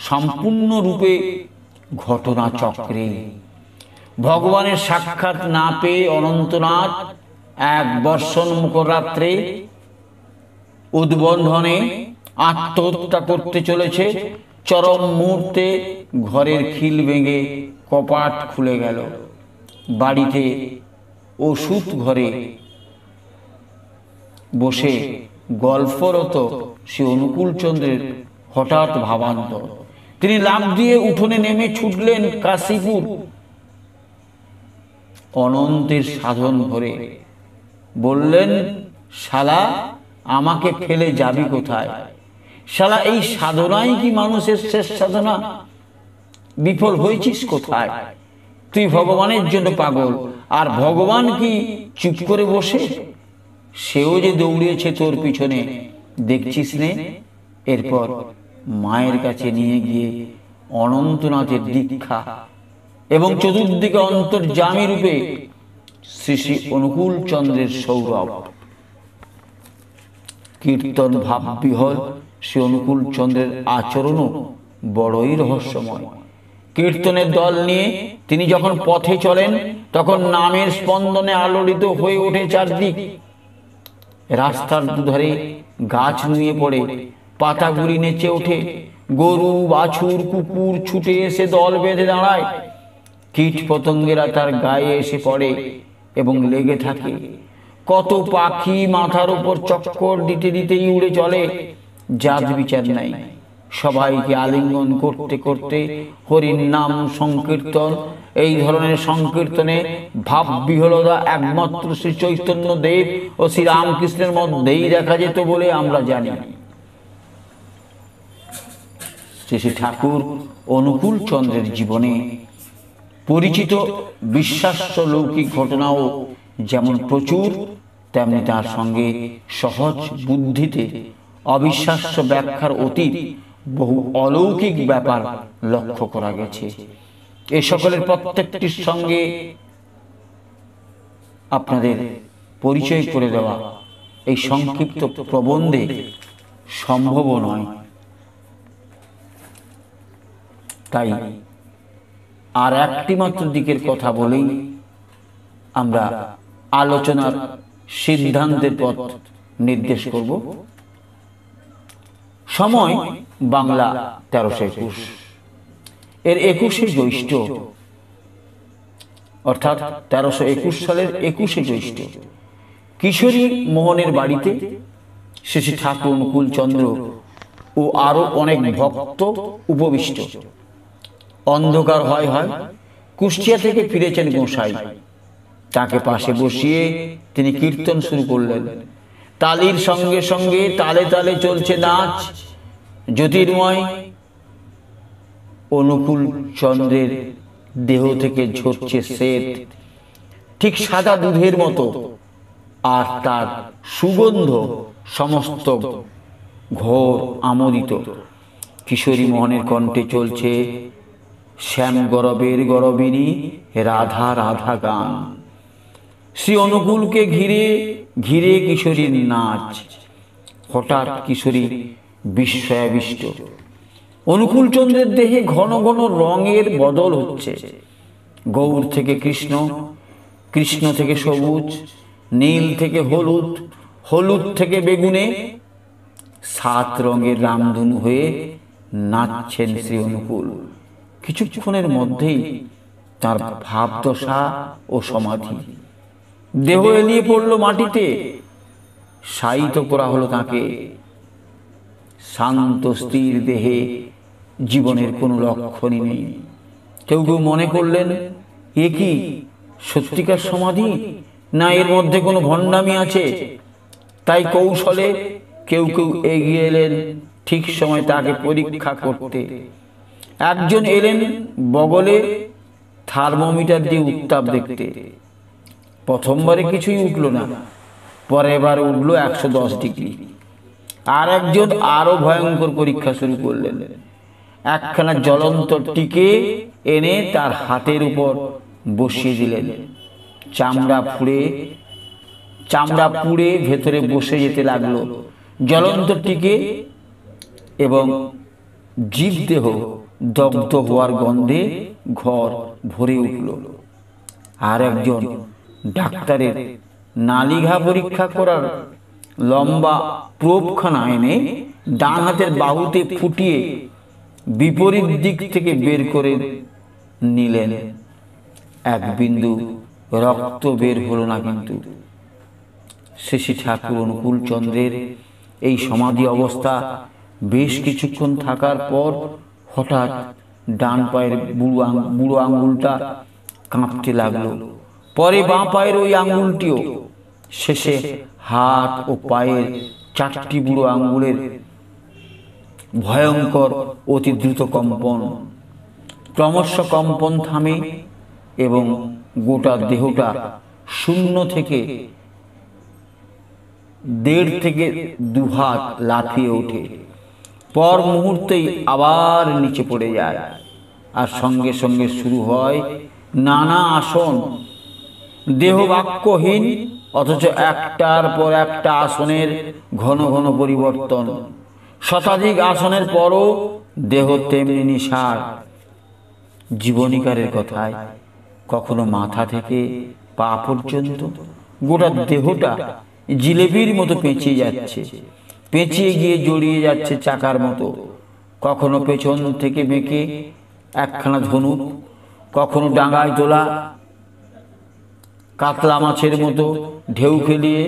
সম্পূর্ণরূপে ঘটনাচক্রে। ভগবানের সাক্ষাৎ না পেয়ে অনন্তনাথ এক বর্ষণমুখর রাত্রে উদ্বন্ধনে আত্মহত্যা করতে চলেছে। চরম মুহূর্তে ঘরের খিল ভেঙে কপাট খুলে গেল। বাড়িতে ওষুধ ঘরে বসে গল্পরত শ্রী অনুকূলচন্দ্রের হঠাৎ ভাবান্তর। তিনি লাফ দিয়ে উঠোনে নেমে ছুটলেন কাশীপুর। অনন্তের সাধন ঘরে বললেন, শালা আমাকে ফেলে যাবি কোথায়? শালা এই সাধনাই কি মানুষের শেষ সাধনা? বিফল হয়েছিস কোথায়? তুই ভগবানের জন্য পাগল, আর ভগবান কি চুপ করে বসে? সেও যে দৌড়িয়েছে তোর পিছনে, দেখছিস নে। এরপর মায়ের কাছে নিয়ে গিয়ে অনন্তনাথের দীক্ষা এবং চতুর্দিকে অন্তর্যামী রূপে শ্রী শ্রী অনুকূলচন্দ্রের সৌরভ। কীর্তন ভাববিহল শ্রী অনুকূলচন্দ্রের আচরণও বড়ই রহস্যময়। কীর্তনের দল নিয়ে তিনি যখন পথে চলেন, তখন নামের স্পন্দনে আলোড়িত হয়ে ওঠে চারদিক। রাস্তার দুধারে গাছ নুয়ে পড়ে, পাতাগুলি নেচে ওঠে। গরু, বাছুর, কুকুর ছুটে এসে দল বেঁধে দাঁড়ায়। কীট পতঙ্গেরা তার গায়ে এসে পড়ে এবং লেগে থাকে। কত পাখি মাথার উপর চক্কর দিতে দিতেই উড়ে চলে, জাত বিচার নাই। সবাইকে আলিঙ্গন করতে করতে হরির নাম সংকীর্তন। এই ধরনের সংকীর্তনে ভাব বিহলতা একমাত্র শ্রী চৈতন্য দেব ও শ্রী রামকৃষ্ণের মধ্যেই দেখা যেত বলে আমরা জানি। শ্রী শ্রী ঠাকুর অনুকূলচন্দ্রের জীবনে পরিচিত বিশ্বাস্য লৌকিক ঘটনাও যেমন প্রচুর, তেমনি তার সঙ্গে সহজ বুদ্ধিতে অবিশ্বাস্য ব্যাখ্যার অতীত বহু অলৌকিক ব্যাপার লক্ষ্য করা গেছে। এই সকলের প্রত্যেকটির সঙ্গে আপনাদের পরিচয় করে দেওয়া এই সংক্ষিপ্ত প্রবন্ধে সম্ভব নয়। তাই আর একটি মাত্র দিকের কথা বলেই আমরা আলোচনার সিদ্ধান্তের পথ নির্দেশ করব। সময় বাংলা 1321, এর 21শে জ্যৈষ্ঠ, অর্থাৎ 1321 সালের 21শে জ্যৈষ্ঠ কিশোরী মোহনের বাড়িতে শ্রী শ্রী ঠাকুর অনুকূল চন্দ্র ও আরো অনেক ভক্ত উপবিষ্ট। অন্ধকার হয় কুষ্টিয়া থেকে ফিরেছেন গোসাই। তাকে পাশে বসিয়ে তিনি কীর্তন শুরু করলেন। তালির সঙ্গে সঙ্গে তালে তালে চলছে নাচ। জ্যোতির্ময় অনুকূল চন্দ্রের দেহ থেকে ঝরছে শ্বেত, ঠিক সাদা দুধের মতো, আর তার সুগন্ধ সমস্ত ঘোর আমোদিত। কিশোরী মোহনের কণ্ঠে চলছে শ্যাম গরবের গরবিনী রাধা রাধা গান। শ্রী অনুকূলকে ঘিরে ঘিরে কিশোরীর নাচ। হঠাৎ কিশোরী বিস্ময়াবিষ্ট। অনুকূল চন্দ্রের দেহে ঘন ঘন রঙের বদল হচ্ছে। গৌর থেকে কৃষ্ণ, কৃষ্ণ থেকে সবুজ, নীল থেকে হলুদ, হলুদ থেকে বেগুনে, 7 রঙের রামধনু হয়ে নাচছেন শ্রী অনুকূল। কিছুক্ষণের মধ্যেই তার ভাবদশা ও সমাধি। দেহ এলিয়ে পড়ল মাটিতে। শায়িত করা হলো তাকে। শান্ত স্থির দেহে জীবনের কোনো লক্ষণই নেই। কেউ কেউ মনে করলেন এ কি সত্যিকার সমাধি, না এর মধ্যে কোনো ভণ্ডামি আছে। তাই কৌশলে কেউ কেউ এগিয়ে এলেন ঠিক সময় তাকে পরীক্ষা করতে। একজন এলেন বগলে থার্মোমিটার দিয়ে উত্তাপ দেখতে। প্রথমবারে কিছুই উঠল না, পরের বার উঠল 110 ডিগ্রি। আর একজন আরো ভয়ঙ্কর পরীক্ষা শুরু করলেন। একখানা জ্বলন্ত টিকে এনে তার হাতের উপর বসিয়ে দিলেন। চামড়া পুড়ে ভেতরে বসে যেতে লাগলো জ্বলন্ত টিকে, এবং জীবদেহ দগ্ধ হওয়ার গন্ধে ঘর ভরে উঠল। আর একজন ডাক্তারের নালিঘা পরীক্ষা করার লম্বা প্রোবখানা এনে ডান হাতের বাহুতে ফুটিয়ে বিপরীত দিক থেকে বের করে নিলেন। এক বিন্দু রক্ত বের হলো না। কিন্তু শ্রী শ্রী ঠাকুর অনুকূল চন্দ্রের এই সমাধি অবস্থা বেশ কিছুক্ষণ থাকার পর হঠাৎ ডান পায়ের বুড়ো আঙ্গুলটা কাঁপতে লাগলো। পরে বাঁ পায়ের ওই আঙ্গুলটিও। শেষে হাত ও পায়ের 4টি বুড়ো আঙ্গুলের ভয়ঙ্কর অতি দ্রুত কম্পন। ক্রমশ কম্পন থামে এবং গোটা দেহটা শূন্য থেকে 1.5 থেকে 2 হাত লাফিয়ে ওঠে। পর মুহূর্তেই আবার নিচে পড়ে যায়। আর সঙ্গে সঙ্গে শুরু হয় নানা আসন। দেহ বাক্যহীন, অথচ একটার পর একটা আসনের ঘন ঘন পরিবর্তন। শতাধিক আসনের পরও দেহ তেমনি নিসার। জীবনীকারের কথায় কখনো মাথা থেকে পা পর্যন্ত গোটা দেহটা জিলেবির মতো পেঁচিয়ে যাচ্ছে, পেঁচিয়ে গিয়ে জড়িয়ে যাচ্ছে চাকার মতো। কখনো পেছন থেকে বেঁকে একখানা ধনুক, কখনো ডাঙায় তোলা কাতলা মাছের মতো ঢেউ খেলিয়ে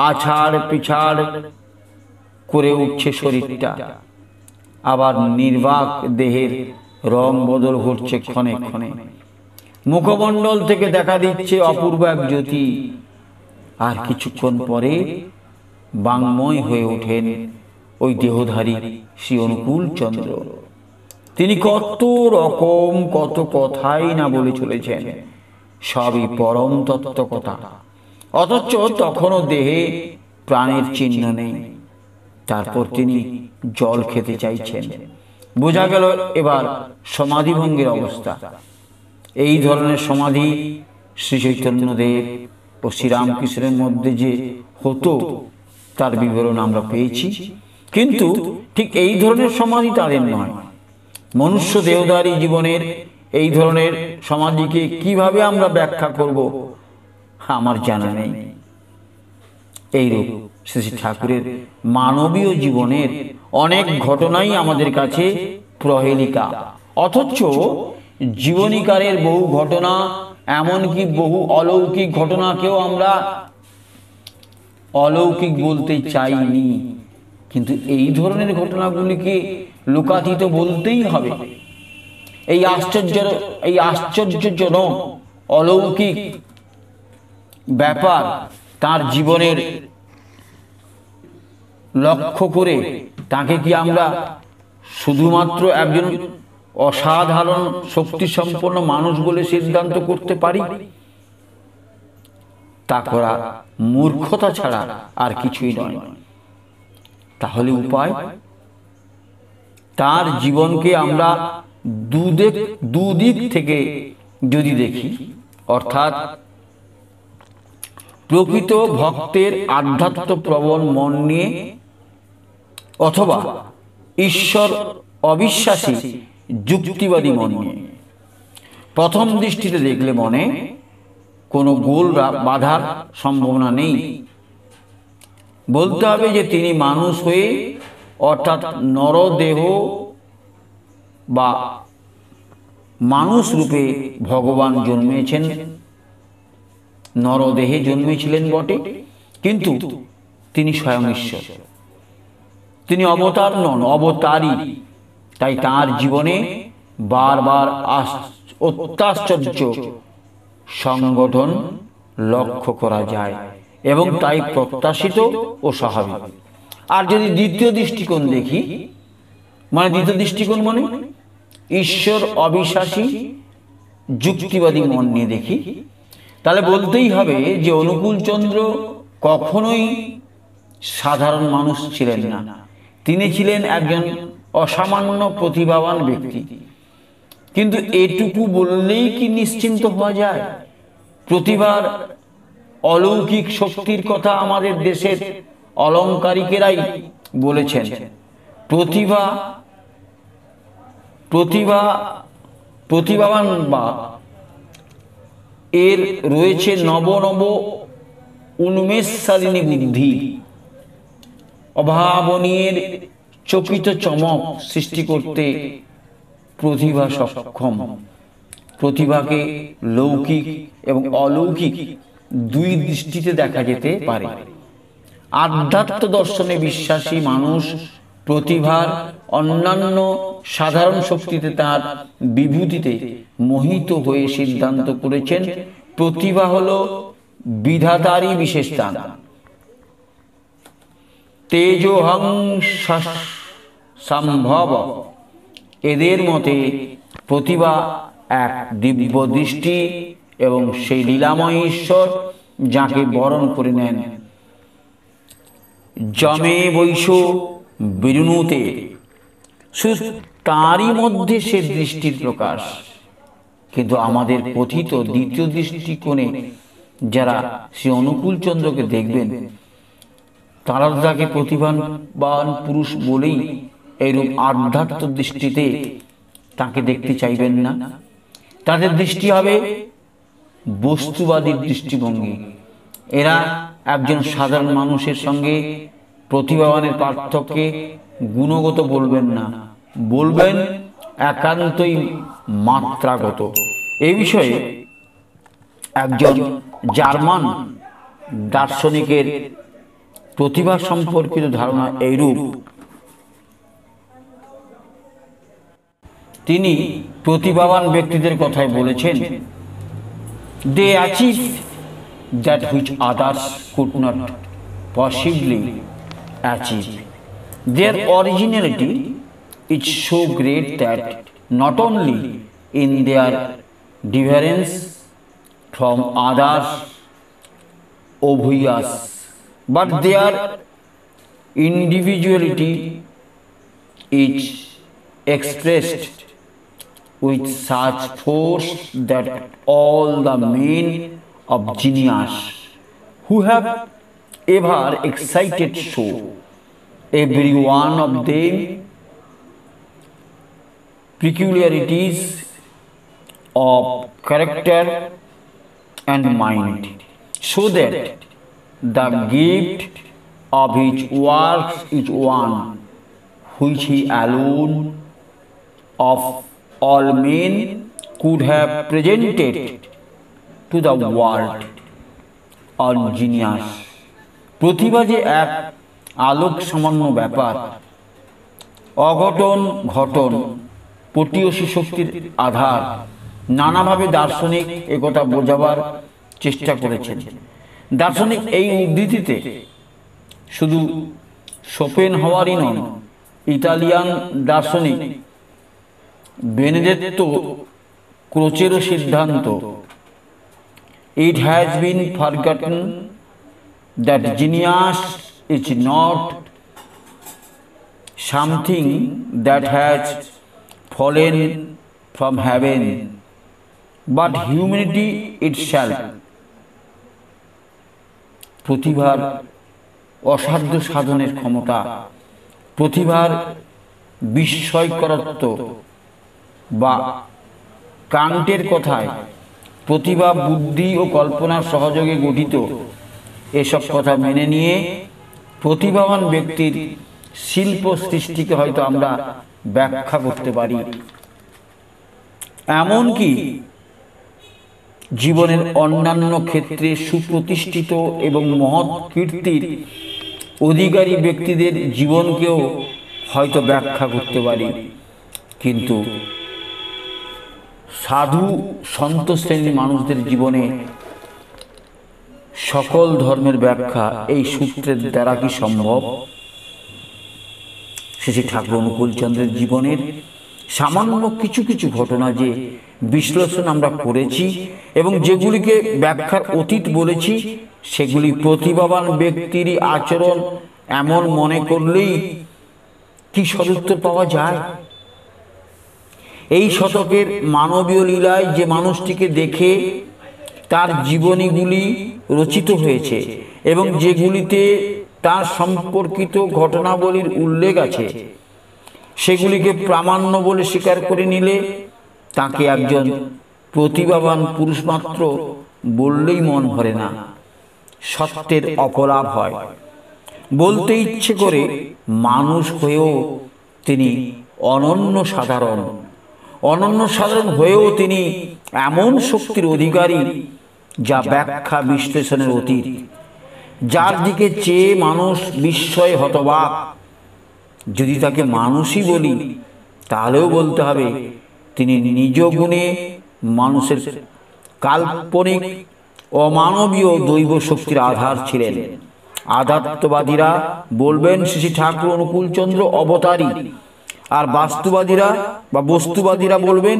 আছাড় পিছাড় করে উঠছে শরীরটা। আবার নির্বাক দেহের রং বদল ঘটছে ক্ষণে ক্ষণে। মুখমণ্ডল থেকে দেখা দিচ্ছে অপূর্ব এক জ্যোতি। আর কিছুক্ষণ পরে বাংময় হয়ে ওঠেন ওই দেহধারী শ্রী অনুকূল চন্দ্র। তিনি কত রকম কত কথাই না বলে চলেছেন, সবই পরম তত্ত্ব কথা। অথচ তখনও দেহে প্রাণের চিহ্ন নেই। তারপর তিনি জল খেতে চাইছেন। বোঝা গেল এবার সমাধিভঙ্গের অবস্থা। এই ধরনের সমাধি শ্রী চৈতন্যদেব ও শ্রীরামকৃষ্ণের মধ্যে যে হতো তার বিবরণ আমরা পেয়েছি। কিন্তু ঠিক এই ধরনের সমাধি তাদের নয়। মনুষ্য দেহধারী জীবনের এই ধরনের সমাধিকে কিভাবে আমরা ব্যাখ্যা করব আমার জানা নেই। এইরূপ শ্রী শ্রী ঠাকুরের মানবীয় জীবনের অনেক ঘটনাই আমাদের কাছে প্রহেলিকা, অথচ জীবনীকারের বহু ঘটনা, এমনকি বহু অলৌকিক ঘটনাকেও আমরা অলৌকিক বলতে চাইনি। কিন্তু এই ধরনের ঘটনাগুলিকে লোকাতীত বলতেই হবে। এই আশ্চর্যজনক অলৌকিক ব্যাপার তার জীবনের লক্ষ্য করে তাকে কি আমরা শুধুমাত্র একজন অসাধারণ শক্তি সম্পন্ন মানুষ বলে সিদ্ধান্ত করতে পারি? তা করা মূর্খতা ছাড়া আর কিছুই নয়। তাহলে উপায়, তার জীবনকে আমরা দুদিক থেকে যদি দেখি, অর্থাৎ প্রকৃত ভক্তের আধ্যাত্ম প্রবণ মন নিয়ে অথবা ঈশ্বর অবিশ্বাসী যুক্তিবাদী মন নিয়ে। প্রথম দৃষ্টিতে দেখলে মনে কোনো গোল বাধার সম্ভাবনা নেই। বলতে হবে যে তিনি মানুষ হয়ে, অর্থাৎ নরদেহ বা মানুষ রূপে ভগবান জন্মেছেন, নরদেহে জন্মেছিলেন বটে, কিন্তু তিনি স্বয়ং ঈশ্বর। তিনি অবতার নন, অবতারী। তাই তাঁর জীবনে বারবার অত্যাশ্চর্য সংগঠন লক্ষ্য করা যায় এবং তাই প্রত্যাশিত ও স্বাভাবিক। আর যদি দ্বিতীয় দৃষ্টিকোণ দেখি, দ্বিতীয় দৃষ্টিকোণ মানে ঈশ্বর অবিশ্বাসী যুক্তিবাদী মন নিয়ে দেখি, তাহলে বলতেই হবে যে অনুকূলচন্দ্র কখনোই সাধারণ মানুষ ছিলেন না। তিনি ছিলেন একজন অসামান্য প্রতিভাবান ব্যক্তি। কিন্তু এটুকু বললেই কি নিশ্চিন্ত হওয়া যায়? প্রতিভার অলৌকিক শক্তির কথা আমাদের দেশের অলংকারিকেরাই বলেছেন। প্রতিভাবান বা এর রয়েছে নব নব উন্মেষশালিনী বুদ্ধি, অভাবনীয় চকিত চমক সৃষ্টি করতে প্রতিভা সক্ষম। প্রতিভাকে লৌকিক এবং অলৌকিক দুই দৃষ্টিতে দেখা যেতে পারে। আধ্যাত্ম দর্শনে বিশ্বাসী মানুষ প্রতিভার অন্যান্য সাধারণ শক্তিতে, তার বিভূতিতে মোহিত হয়ে সিদ্ধান্ত করেছেন প্রতিভা হলো বিধাতারই বিশেষ দান। তেজোহং সম্ভব, এদের মতে প্রতিভা এক দিব্য দৃষ্টি এবং সেই লীলাময় ঈশ্বর যাকে বরণ করে নেন। জমে বৈশ বিরুনুতে, তারই মধ্যে সে দৃষ্টির প্রকাশ। কিন্তু আমাদের কথিত দ্বিতীয় দৃষ্টিকোণে যারা শ্রী অনুকূলচন্দ্রকে দেখবেন, তারা তাকে প্রতিভাবান পুরুষ বলেই এইরূপ আধ্যাত্ম দৃষ্টিতে তাকে দেখতে চাইবেন না। তাদের দৃষ্টি হবে বস্তুবাদীর দৃষ্টিভঙ্গি। এরা একজন সাধারণ মানুষের সঙ্গে প্রতিভাবানের পার্থক্যে গুণগত বলবেন না, বলবেন একান্তই মাত্রাগত। এই বিষয়ে একজন জার্মান দার্শনিকের প্রতিভা সম্পর্কিত ধারণা এইরূপ। তিনি প্রতিভাবান ব্যক্তিদের কথাই বলেছেন, they achieve that which others could not possibly achieve. Their originality is so great that not only in their difference from others obvious, but their individuality is expressed with such force that all the men of genius who have ever excited so, every one of them peculiarities of character and mind, so that the gift of his works is one which he alone of all men could have presented to the world on genius. প্রতিভা যে এক আলোক সামান্য ব্যাপার, অঘটন ঘটন পটীয়সী শক্তির আধার, নানাভাবে দার্শনিক একথা বোঝাবার চেষ্টা করেছেন। দার্শনিক এই উদ্ধৃতিতে শুধু শোপেনহাওয়ারই নন, ইতালিয়ান দার্শনিক বেনেদেত্তো ক্রোচেরও সিদ্ধান্ত, it has been forgotten that genius is not something that has fallen from heaven, but humanity itself. প্রতিভার অসাধ্য সাধনের ক্ষমতা, প্রতিভার বিস্ময়করত্ব বা কান্টের কথায় প্রতিভা বুদ্ধি ও কল্পনার সহযোগে গঠিত, এসব কথা মেনে নিয়ে প্রতিভাবান ব্যক্তির শিল্প সৃষ্টিকে হয়তো আমরা ব্যাখ্যা করতে পারি। এমনকি জীবনের অন্যান্য ক্ষেত্রে সুপ্রতিষ্ঠিত এবং মহৎ কীর্তির অধিকারী ব্যক্তিদের জীবনকেও হয়তো ব্যাখ্যা করতে পারি, কিন্তু সাধু সন্ত শ্রেণীর মানুষদের জীবনে সকল ধর্মের ব্যাখ্যা এই সূত্রের দ্বারা কি সম্ভব? শ্রী ঠাকুর অনুকূলচন্দ্রের জীবনের সামান্য কিছু কিছু ঘটনা যে বিশ্লেষণ আমরা করেছি এবং যেগুলিকে ব্যাখ্যার অতীত বলেছি, সেগুলি প্রতিভাবান ব্যক্তিরই আচরণ এমন মনে করলেই কি সদুত্তর পাওয়া যায়? এই শতকের মানবীয় লীলায় যে মানুষটিকে দেখে তার জীবনীগুলি রচিত হয়েছে এবং যেগুলিতে তার সম্পর্কিত ঘটনাবলীর উল্লেখ আছে, সেগুলিকে প্রামাণ্য বলে স্বীকার করে নিলে তাকে একজন প্রতিভাবান পুরুষ মাত্র বললেই মন ভরে না, সত্যের অপলাপ হয়। বলতে ইচ্ছে করে মানুষ হয়েও তিনি অনন্য সাধারণ, অনন্য সাধারণ হয়েও তিনি এমন শক্তির অধিকারী যা ব্যাখ্যা বিশ্লেষণের অতীত, যার দিকে চেয়ে মানুষ বিস্ময়ে হতবাক। যদি তাকে মানুষই বলি, তাহলেও বলতে হবে তিনি নিজ গুণে মানুষের কাল্পনিক অমানবীয় দৈব শক্তির আধার ছিলেন। আধ্যাত্মবাদীরা বলবেন শ্রী ঠাকুর অনুকূলচন্দ্র অবতারী, আর বাস্তুবাদীরা বা বস্তুবাদীরা বলবেন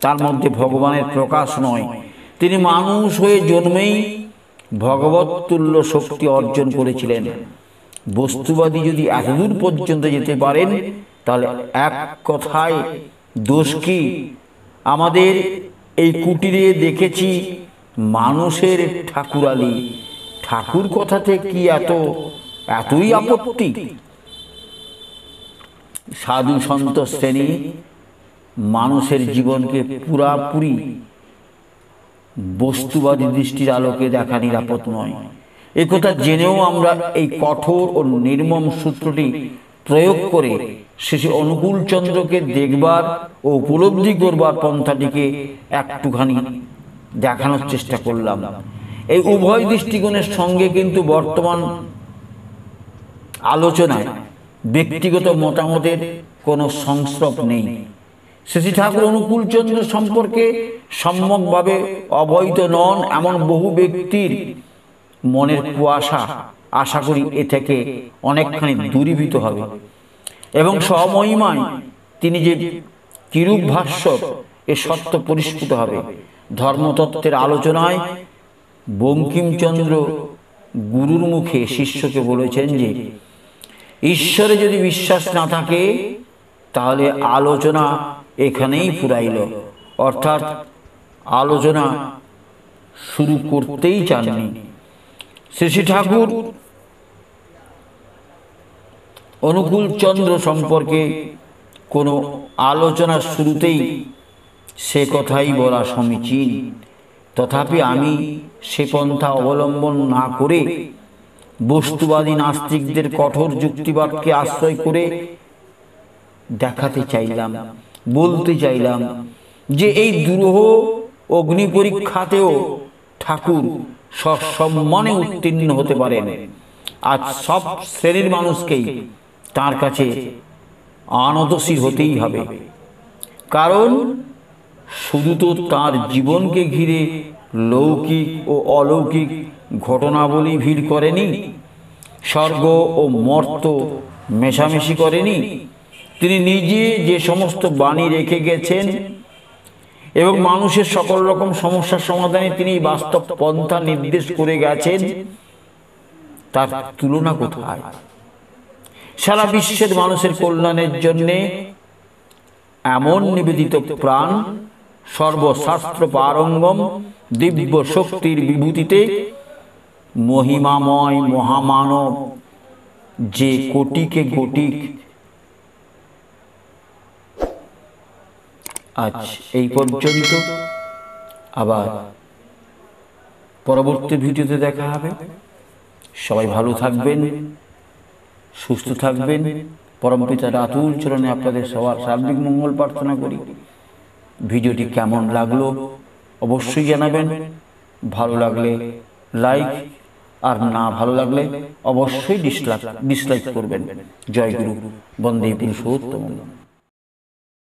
তার মধ্যে ভগবানের প্রকাশ নয়, তিনি মানুষ হয়ে জন্মেই ভগবত তুল্য শক্তি অর্জন করেছিলেন। বস্তুবাদী যদি এতদূর পর্যন্ত যেতে পারেন, তাহলে এক কথায় দোষ কি? আমাদের এই কুটিরে দেখেছি মানুষের ঠাকুরালি, ঠাকুর কথাতে কি এতই আপত্তি? সাধু সন্ত শ্রেণী মানুষের জীবনকে পুরাপুরি বস্তুবাদী দৃষ্টির আলোকে দেখা নিরাপদ নয়। একথা জেনেও আমরা এই কঠোর ও নির্মম সূত্রটি প্রয়োগ করে শ্রী অনুকূলচন্দ্রকে দেখবার ও উপলব্ধি করবার পন্থাটিকে একটুখানি দেখানোর চেষ্টা করলাম। এই উভয় দৃষ্টিকোণের সঙ্গে কিন্তু বর্তমান আলোচনায় ব্যক্তিগত মতামতের কোনো সংস্রব নেই। শ্রী ঠাকুর অনুকূলচন্দ্র সম্পর্কে সম্যকভাবে অবহিত নন এমন বহু ব্যক্তির মনের কুয়াশা আশা করি এ থেকে অনেকখানি দূরীভূত হবে এবং স্বমহিমায় তিনি যে কিরূপ ভাষ্য এ সত্য পরিস্ফুট হবে। ধর্মতত্ত্বের আলোচনায় বঙ্কিমচন্দ্র গুরুর মুখে শিষ্যকে বলেছেন যে ঈশ্বরে যদি বিশ্বাস না থাকে তাহলে আলোচনা এখানেই ফুরাইল, অর্থাৎ আলোচনা শুরু করতেই চাননি। শ্রী শ্রী ঠাকুর অনুকূল চন্দ্র সম্পর্কে কোনো আলোচনার শুরুতেই সে কথাই বলা সমীচীন। তথাপি আমি সে পন্থা অবলম্বন না করে বস্তুবাদী নাস্তিকদের কঠোর যুক্তিবাদকে আশ্রয় করে দেখাতে চাইলাম, বলতে চাইলাম যে এই দুরূহ অগ্নি পরীক্ষাতেও ঠাকুর সসম্মানে উত্তীর্ণ হতে পারেন। আজ সব শ্রেণীর মানুষকেই তার কাছে আনতশীল হতেই হবে, কারণ শুধু তো তার জীবনকে ঘিরে লৌকিক ও অলৌকিক ঘটনাবলী ভিড় করেনি, স্বর্গ ও মর্ত মেশামেশি করেনি। তিনি নিজে যে সমস্ত বাণী রেখে গেছেন এবং মানুষের সকল রকম সমস্যার সমাধানে তিনি বাস্তব পন্থা নির্দেশ করে গেছেন, তার তুলনা কোথায়? সারা বিশ্বের মানুষের কল্যাণের জন্যে এমন নিবেদিত প্রাণ, সর্বশাস্ত্র পারঙ্গম দিব্য শক্তির বিভূতিতে মহিমাময় মহামানব যে কোটিকে কোটিক। আজ এই পর্যন্ত, আবার পরবর্তী ভিডিওতে দেখা হবে। সবাই ভালো থাকবেন, সুস্থ থাকবেন। পরমপিতার আতুল চরণে আপনাদের সবার সার্বিক মঙ্গল প্রার্থনা করি। ভিডিওটি কেমন লাগলো অবশ্যই জানাবেন। ভালো লাগলে লাইক, আর না ভালো লাগলে অবশ্যই ডিসলাইক করবেন। জয় গুরু, বন্দে পুরুষোত্তম।